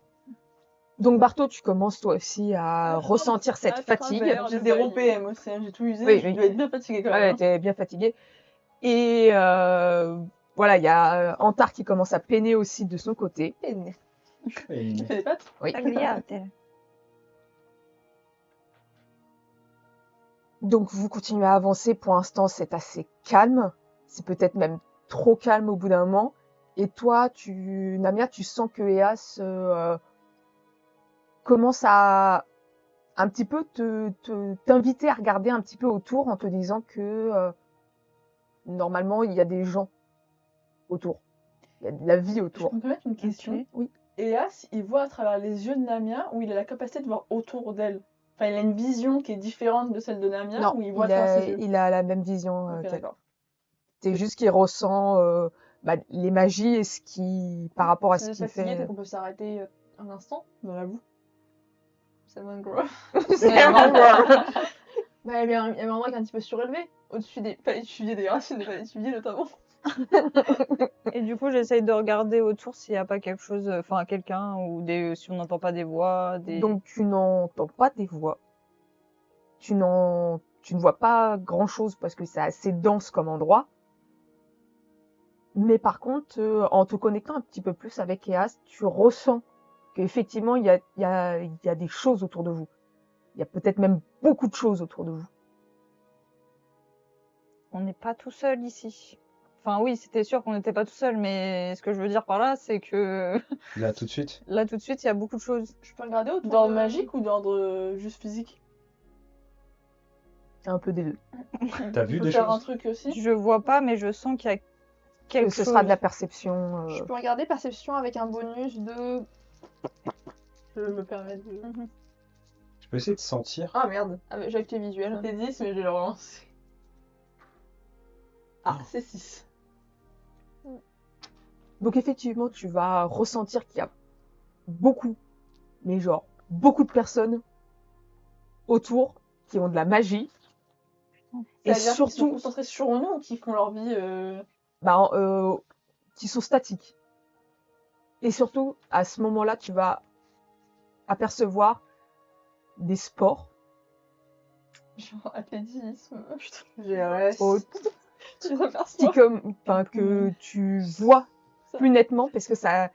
Donc Barto, tu commences toi aussi à ressentir cette fatigue. J'ai 0 PM aussi, hein, j'ai tout usé. Oui, Je oui. dois être bien fatiguée quand Ouais, même. t'es bien fatigué. Et voilà, il y a Antar qui commence à peiner aussi de son côté. Et- Tu fais des pattes? Oui. Tagliatelle. Donc vous continuez à avancer. Pour l'instant, c'est assez calme. C'est peut-être même trop calme au bout d'un moment. Et toi, Namia, tu sens que Eas commence à un petit peu t'inviter à regarder un petit peu autour en te disant que normalement il y a des gens autour, il y a de la vie Je autour. peux me permettre une question? Ok. Oui. Eas, il voit à travers les yeux de Namia ou il a la capacité de voir autour d'elle? Enfin, il a une vision qui est différente de celle de Namia Non, ou il voit à travers ses yeux? il a la même vision Ok, qu'elle. d'accord. C'est juste qu'il ressent les magies et ce qui, par rapport à Si ce vous êtes qu'il fatigué, fait. peut-être qu'on peut s'arrêter un instant dans la boue. C'est le mangrove. C'est vraiment grave. Bah, il y avait un endroit qui est un petit peu surélevé, au-dessus des palétuviers, des racines des palétuviers notamment. Et du coup, j'essaye de regarder autour s'il n'y a pas quelque chose, enfin quelqu'un, ou si on n'entend pas des voix, Donc tu n'entends pas des voix. Tu ne vois pas grand-chose parce que c'est assez dense comme endroit. Mais par contre, en te connectant un petit peu plus avec Eas, tu ressens qu'effectivement, il y a des choses autour de vous. Il y a peut-être même beaucoup de choses autour de vous. On n'est pas tout seul ici. Enfin oui, c'était sûr qu'on n'était pas tout seul, mais ce que je veux dire par là, c'est que Là, tout de suite. là tout de suite, il y a beaucoup de choses. Je peux regarder autour D'ordre de- magique ou d'ordre juste physique? C'est un peu des deux. T'as Il vu faut des faire un choses? truc aussi? Je vois pas, mais je sens qu'il y a quelque Ce chose. sera de la perception. Je peux regarder perception avec un bonus de... Je me permets de... Je peux essayer de sentir. Ah merde, j'ai acté visuel. C'était 10, mais je vais le relancer. Ah, c'est 6. Donc effectivement, tu vas ressentir qu'il y a beaucoup, mais genre beaucoup de personnes autour qui ont de la magie. Et C'est-à-dire qu'ils sont surtout, concentrés sur nous ou qui font leur vie qui sont statiques. Et surtout, à ce moment-là, tu vas apercevoir des spores genre athlétisme, GRS. que tu vois plus nettement parce que ça,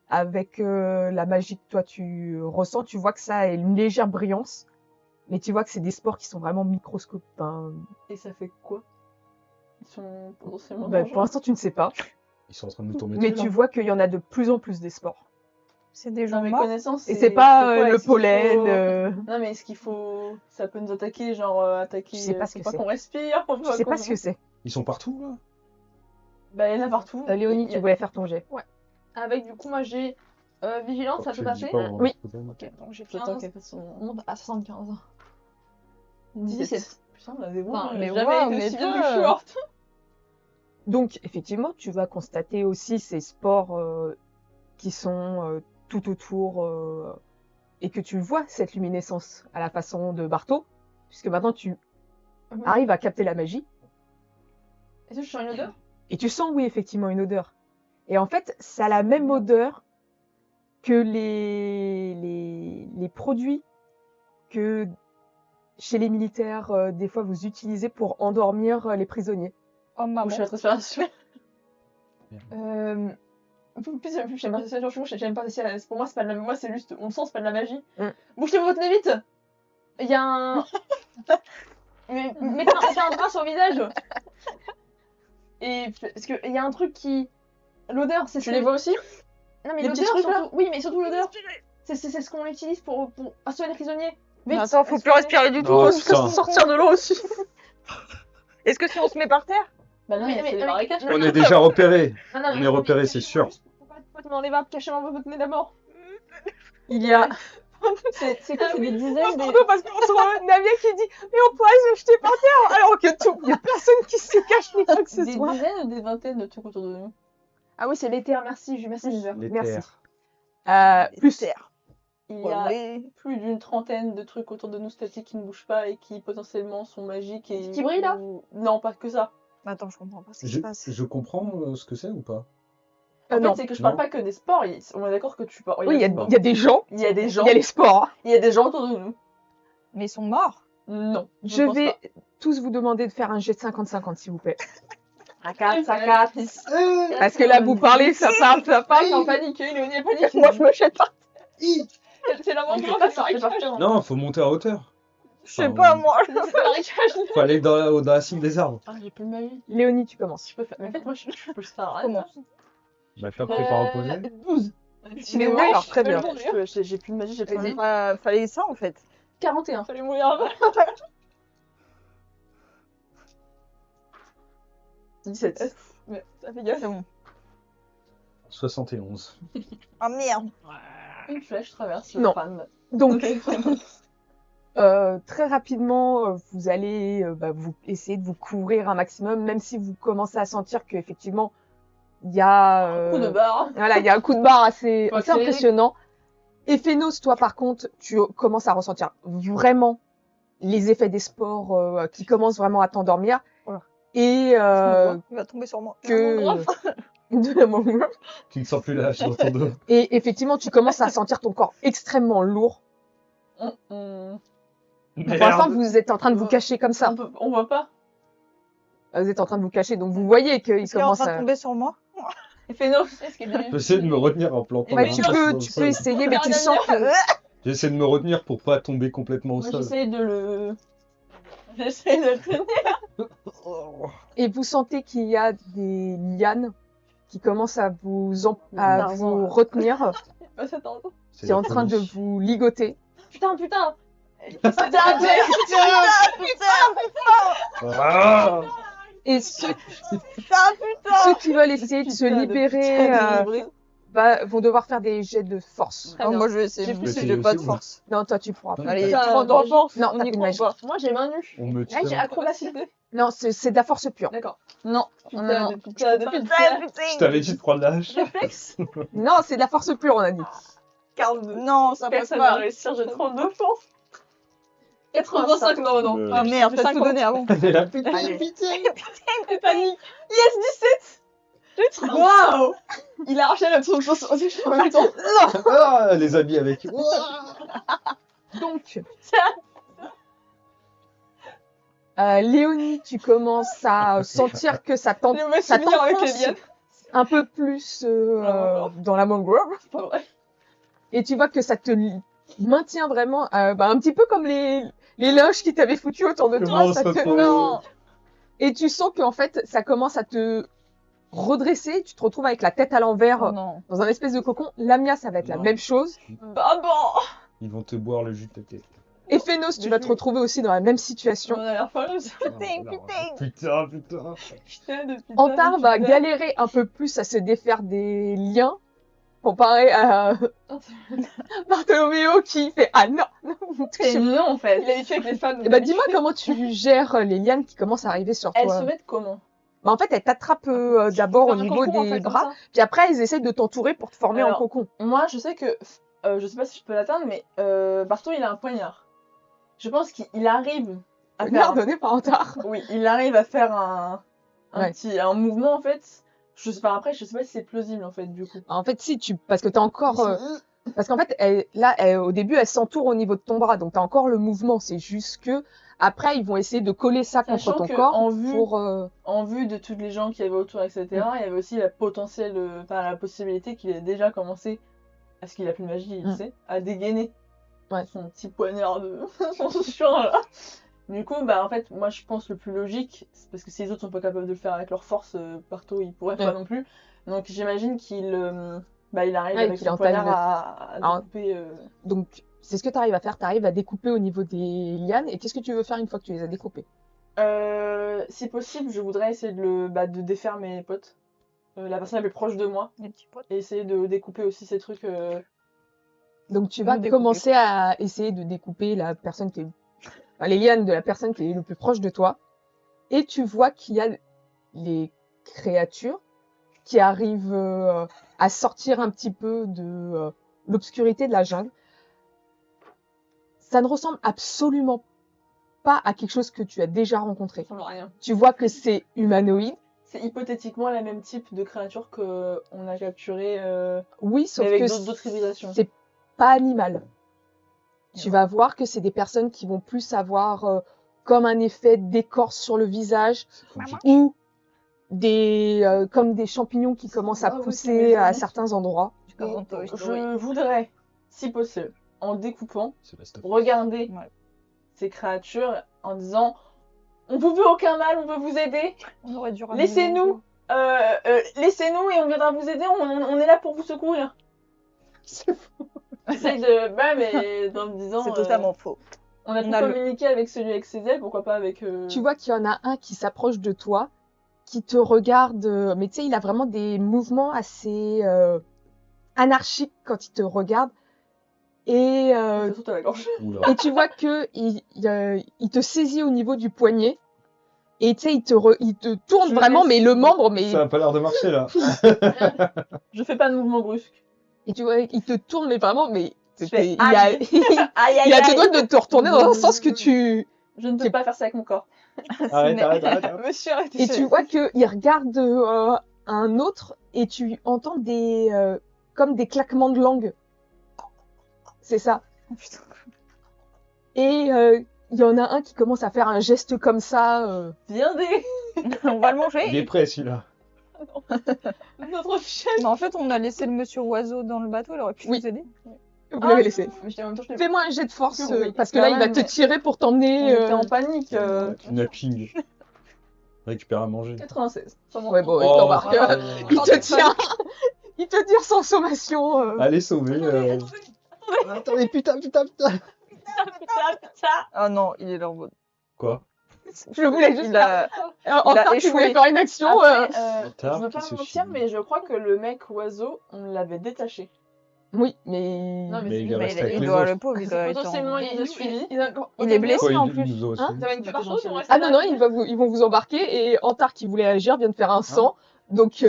avec la magie que toi tu ressens, tu vois que ça a une légère brillance, mais tu vois que c'est des spores qui sont vraiment microscopiques. Et ça fait quoi? Ils sont potentiellement Pour dangereux. l'instant, tu ne sais pas, Ils sont en train de nous tomber mais dessus. tu vois qu'il y en a de plus en plus des spores. C'est des Dans gens mes morts. connaissances, Et c'est pas quoi? le Est-ce qu'il pollen. faut- Non, mais est-ce qu'il faut... Ça peut nous attaquer, genre attaquer... Je sais pas ce faut que pas c'est. qu'on respire, faut Je sais pas qu'on- ce que c'est. Ils sont partout, là? Bah, il y en a partout. Léonie, Il y tu a- voulais faire ton jet. Avec du coup, moi j'ai vigilance, ça Je peut le dis passer? pas avant Oui. ce problème. Ok, donc j'ai J'attends 15, qu'elle fasse son... on monte à 75. 17. Putain, on a des bons. Enfin, j'ai mais jamais waouh, été mais aussi bien bien. du short. Donc, effectivement, tu vas constater aussi ces spores qui sont tout autour et que tu vois cette luminescence à la façon de Barto, puisque maintenant tu arrives à capter la magie Est-ce que je sens une odeur? et tu sens, oui, effectivement, une odeur. Et en fait, ça a la même odeur que les produits que chez les militaires, des fois, vous utilisez pour endormir les prisonniers. Oh maman. Boucher la respiration. Plus j'aime pas j'aime pas pour moi c'est pas de la moi c'est juste on le sent, c'est pas de la magie. Mm. Bouchez votre nez vite. Il y a un mettez un bras sur le visage. Et parce que il y a un truc qui l'odeur c'est Tu les vois aussi? Non mais Les petits l'odeur trucs, là surtout oui mais surtout l'odeur. C'est ce qu'on utilise pour assurer les prisonniers. Vite. Attends, faut plus respirer du tout. Oh, Faut putain. sortir de l'eau aussi. Est-ce que si on se met par terre? Bah non, Mais- c'est mais- des mais- marécages. non, On est déjà repérés. Non, non, On mais- est repérés, mais- c'est sûr. Faut pas dans les vapes, cachez votre nez d'abord. Il y a... C'est quoi, c'est des dizaines des... Parce qu'on se voit Navia qui dit « Mais on pourrait se jeter par terre !» Alors que tout, il y a personne qui se cache ni quoi que ce des soit. dizaines ou des vingtaines de trucs autour de nous. Ah oui, c'est l'éther, merci Giver. Les Merci. terres. Plus Il y a plus d'une trentaine de trucs autour de nous statiques qui ne bougent pas et qui potentiellement sont magiques et... Qui brillent, là? Non, pas que ça. Attends, je comprends pas ce qui se Je, passe. je comprends ce que c'est ou pas? En non. fait, c'est que je Non. parle pas que des sports. On est d'accord que tu parles... Oui, il y a des gens, Il y a des gens. il y a les sports. Il y a des gens autour de nous. Mais ils sont morts. Non. Je pense vais pas. tous vous demander de faire un jet de 50-50, s'il vous plaît. À 4, à 4. Parce que là, vous parlez, ça parle. T'es en panique, Léonie est panique. Moi, je me jette pas. C'est la On mangrove, peut pas c'est le partir. marécage. Non, faut monter à hauteur. Je sais Enfin, pas, moi. C'est le marécage. Faut aller dans la cime des arbres. Ah, j'ai plus de magie. Léonie, tu commences. Je peux faire... Mais en fait, moi, je peux faire rien. Commence. Bah, t'as pris par opposé. 12. Mais oui, alors, très bien. J'ai plus de magie, j'ai plus Vas-y. de Fallait ça en fait. 41. Fallait mourir avant. 17. Mais ça fait gaffe. C'est bon. 71. Ah merde. Une flèche traverse Non. le crâne. Donc, très rapidement, vous allez vous essayer de vous couvrir un maximum, même si vous commencez à sentir qu'effectivement, il y a Coup de barre. voilà, il y a un coup de barre assez Faut accélérer. impressionnant. Et Phénos, toi, par contre, tu commences à ressentir vraiment les effets des sports qui commencent vraiment à t'endormir. Voilà. Et Il va tomber sur moi. que de la mangrove. Tu ne sens plus la hache dans ton dos. Et effectivement, tu commences à sentir ton corps extrêmement lourd. Pour l'instant, vous êtes en train de vous cacher comme ça. On voit pas. Vous êtes en train de vous cacher, donc vous voyez qu'il Est-ce qu'il est en commence train de à... tomber sur moi? Et Phénos, est-ce qu'il Je peux essayer de me retenir en plantant Ouais, la tu hache peux, dans tu le peux sol. essayer, mais tu sens que... J'essaie de me retenir pour pas tomber complètement au Moi, sol. j'essaye de le. J'essaye de le tenir. Et vous sentez qu'il y a des lianes qui commencent à à Tarzan, vous là. retenir, Pas cet endroit. qui est en train de vous ligoter. Putain. Ah Et ceux Putain. qui veulent essayer de se libérer vont devoir faire des jets de force. Très Oh, bien. moi je vais essayer, J'ai même plus si de- j'ai pas de aussi, force. Non, toi, tu pourras pas. Allez, Putain, 30 bah, de force. Non, On t'as y plus de croit magie. pas. Moi, j'ai main nue. On me Là, j'ai tire. acrobacité. Non, c'est de la force pure. D'accord. Non. Putain, depuis tout à Je t'avais dit de prendre la hache. Réflexe. Non, c'est de la force pure, on a dit. 42. Non, ça passe Personne va pas. réussir, j'ai 32 force. 85, non. Ah merde, t'as tout donné avant. Elle est là, putain, Allez. pitié. Et panique. Yes, 17. J'ai 30. Waouh. Il a arraché le truc en même temps. Ah, les habits avec. Donc, Léonie, tu commences à sentir que ça Je me suis ça mis avec les t'enfonce lianes. un peu plus dans la mangrove. C'est pas vrai. Et tu vois que ça te maintient vraiment un petit peu comme les loges qui t'avaient foutu autour de toi. Comment Ça ça te... te- Non. Et tu sens qu'en fait, ça commence à te redresser. Tu te retrouves avec la tête à l'envers Oh non. dans un espèce de cocon. Lamia, ça va être la Non. même chose. Bah bon. Ils vont te boire le jus de ta tête. Et Phénos, tu vas te retrouver aussi dans la même situation. On a l'air folle. Putain. Putain, depuis Antar va galérer un peu plus à se défaire des liens comparé à Bartholoméo qui fait « Ah non, non, vous me C'est touchez pas. non en fait. Il est habitué avec les femmes. Eh ben, dis-moi comment tu gères les lianes qui commencent à arriver sur Elles toi. se mettent comment? Bah, en fait, elles t'attrapent d'abord au Comme un niveau cocon, en des fait, comme bras, ça. puis après, elles essayent de t'entourer pour te former en Alors, cocon. Moi, je sais que. Je sais pas si je peux l'atteindre, mais Barto, il a un poignard. Je pense qu'il arrive à Poignard faire. donné par Antar. Oui, il arrive à faire un Ouais. un mouvement en fait. Je sais pas après, je sais pas si c'est plausible en fait du coup. En fait, si, parce que t'as encore... Parce qu'en fait, au début, elle s'entoure au niveau de ton bras, donc t'as encore le mouvement. C'est juste que après, ils vont essayer de coller ça contre Sachant ton que corps en vue- pour... En vue de toutes les gens qui avaient autour, etc., il y avait aussi la possibilité qu'il ait déjà commencé, parce qu'il a plus de magie, il Mm. sait, à dégainer Ouais. son petit poignard de son chien là. Du coup, bah en fait, moi je pense le plus logique, c'est parce que si les autres sont pas capables de le faire avec leur force, Barto il pourrait pas Ouais. non plus. Donc j'imagine qu'il il arrive Ouais, avec qu'il son entaille poignard à Ah. découper. Donc, c'est ce que t'arrives à faire. T'arrives à découper au niveau des lianes. Et qu'est-ce que tu veux faire une fois que tu les as découpées? Si possible, je voudrais essayer de défaire mes potes, la personne la plus proche de moi, Les petits potes. et essayer de découper aussi ces trucs. Donc, tu vas découper. commencer à essayer de découper la personne qui est... enfin, les lianes de la personne qui est le plus proche de toi. Et tu vois qu'il y a les créatures qui arrivent à sortir un petit peu de l'obscurité de la jungle. Ça ne ressemble absolument pas à quelque chose que tu as déjà rencontré. Ça ressemble à rien. Tu vois que c'est humanoïde. C'est hypothétiquement le même type de créature qu'on a capturé, Oui, mais sauf avec que d'autres civilisations. c'est pas animal. Tu vas voir que c'est des personnes qui vont plus avoir comme un effet d'écorce sur le visage ou comme des champignons qui commencent à Ah oui, pousser c'est à vrai. certains endroits. Comme dans Toy Story. Je voudrais, si possible, en découpant, C'est la stuff. regarder Ouais. ces créatures en disant on vous veut aucun mal, on veut vous aider, On aurait dû ramener laissez-nous, laissez-nous et on viendra vous aider, on est là pour vous secourir. J'essaye de. Bah, mais en me disant. C'est totalement faux. On a pu On a le- communiquer avec celui avec ses ailes, pourquoi pas avec. Tu vois qu'il y en a un qui s'approche de toi, qui te regarde, mais tu sais, il a vraiment des mouvements assez anarchiques quand il te regarde. Et, Ça saute à la gorge. Oula. et tu vois que il te saisit au niveau du poignet. Et tu sais, il te tourne Je vraiment, laisse- mais le membre, mais Ça a pas l'air de marcher là. Je fais pas de mouvement brusque. et tu vois, il te tourne, mais vraiment, mais Je fais il a, aïe. Aïe, il a te doigt de te retourner dans un sens que tu. Je ne peux pas faire ça avec mon corps. Arrête. Monsieur, arrêtez. Et tu vois que il regarde un autre et tu entends des comme des claquements de langue. C'est ça. Oh, putain. Et il y en a un qui commence à faire un geste comme ça. Viendez. On va le Il est manger. prêt celui-là. Notre chef. Mais en fait, on a laissé le monsieur oiseau dans le bateau, il aurait pu Oui. nous aider. Vous l'avez laissé. Mais je dis en même temps, je l'ai Fais-moi un jet de force Oui, parce que quand là il va même, te mais- tirer pour On t'emmener. était en panique. Kidnapping. Récupère à manger. 96. Ça m'en- Ouais bon, il Oh, t'embarque. ah, Il te tient. Il te tire sans sommation. Allez sauver. Attendez, putain. Putain. Ah non, il est là en mode. Quoi? Je voulais juste. Il a... En il a tant que tu voulais échoué. faire une action. Après, Tard je veux qui pas se mentir, filme. mais je crois que le mec oiseau, on l'avait détaché. Oui, mais. Non, Mais il est c'est- Mais resté avec il les doit, autres. le pauvre, il doit être Potentiellement, en... il nous a suivis. Il est blessé. Quoi, en il plus. nous a aussi. Hein Ça va être quelque chose, on reste Ah non, là. non, ils vont vous embarquer et Antar qui voulait agir vient de faire un sang. Donc il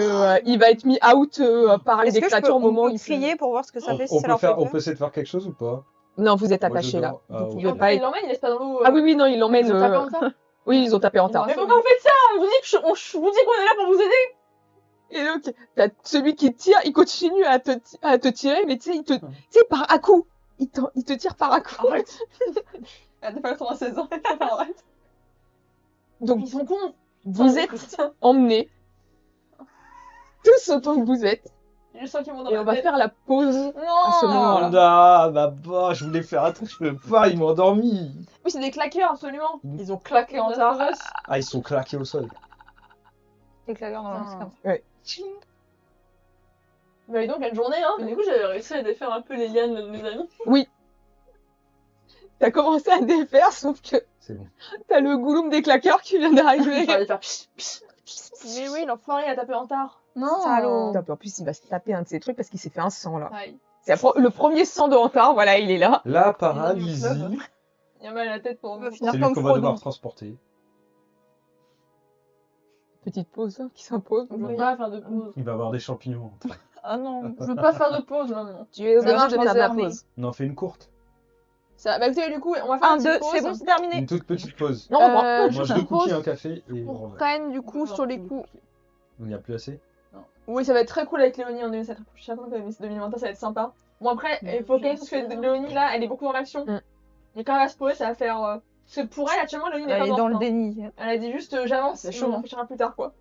va être mis out par les Est-ce que je peux créatures au moment où il crier pour voir ce que ça fait si On ça peut leur fait faire, on peur? peut essayer de faire quelque chose ou pas? Non, vous êtes Moi, je attachés là. dors. Ah, Vous ok. pouvez Après, pas il être... l'emmène, il laisse pas dans l'eau. Ah oui, non, il l'emmène. Ils ont tapé en ça. Oui, ils ont tapé en Mais tard. pourquoi vous faites ça? On vous dit que je vous dis qu'on est là pour vous aider. Et donc, t'as celui qui tire, il continue à te tirer, mais tu sais, tu sais, par à coup. Il te tire par à coup. Arrête. Elle a pas 96 ans. Arrête. Donc, Ils sont cons. vous êtes emmenés. Tous autant que vous êtes. Je sens qu'ils vont dans Et la on va tête. faire la pause à ce Non. moment-là. Ah, bah, je voulais faire un truc, je peux pas, ils m'ont endormi. Oui, c'est des claqueurs, absolument. Ils ont claqué en tard. Ah, ils sont claqués au sol. Les claqueurs dans Putain. le c'est comme ça. Mais donc, quelle journée, hein. Mais du coup, j'avais réussi à défaire un peu les lianes de mes amis. T'as commencé à défaire, sauf que C'est bon. t'as le gouloum des claqueurs qui vient d'arriver. J'allais faire pss, pss, pss. Mais oui, l'enfoiré a tapé en tard. Non. Salaud. Putain, puis en plus, il va se taper un de ses trucs parce qu'il s'est fait un sang là. Aïe. C'est le premier sang de Antar, voilà, il est là. La paralysie, Il a mal à la tête pour va vous. finir c'est lui comme qu'on va Frodon. devoir transporter. Petite pause qui s'impose. Je veux pas faire de pause. Il va avoir des champignons. Ah non. Je veux pas faire de pause, non. Tu es Ça marche, obligé de faire les la heures, mais- pause. On en fait une courte. Ça, bah écoutez, du coup, on va faire 1, une 2, petite pause. c'est bon, c'est terminé. Une toute petite pause. Non, on prend. On je mange 2 propose cookies, un café et on qu'on va. prenne du coup sur les coups. Il n'y a plus assez. Oui, ça va être très cool avec Léonie en 2007. Je suis certaine que 2021 ça va être sympa. Bon, après, il faut qu'elle, parce que Léonie là, elle est beaucoup dans l'action. Mm. Mais quand elle va se poser, ça va faire. Parce que pour elle, actuellement, Léonie n'est Elle pas est dans morte. le hein. déni. Elle a dit juste j'avance, C'est et chaud, on hein. réfléchira plus tard quoi.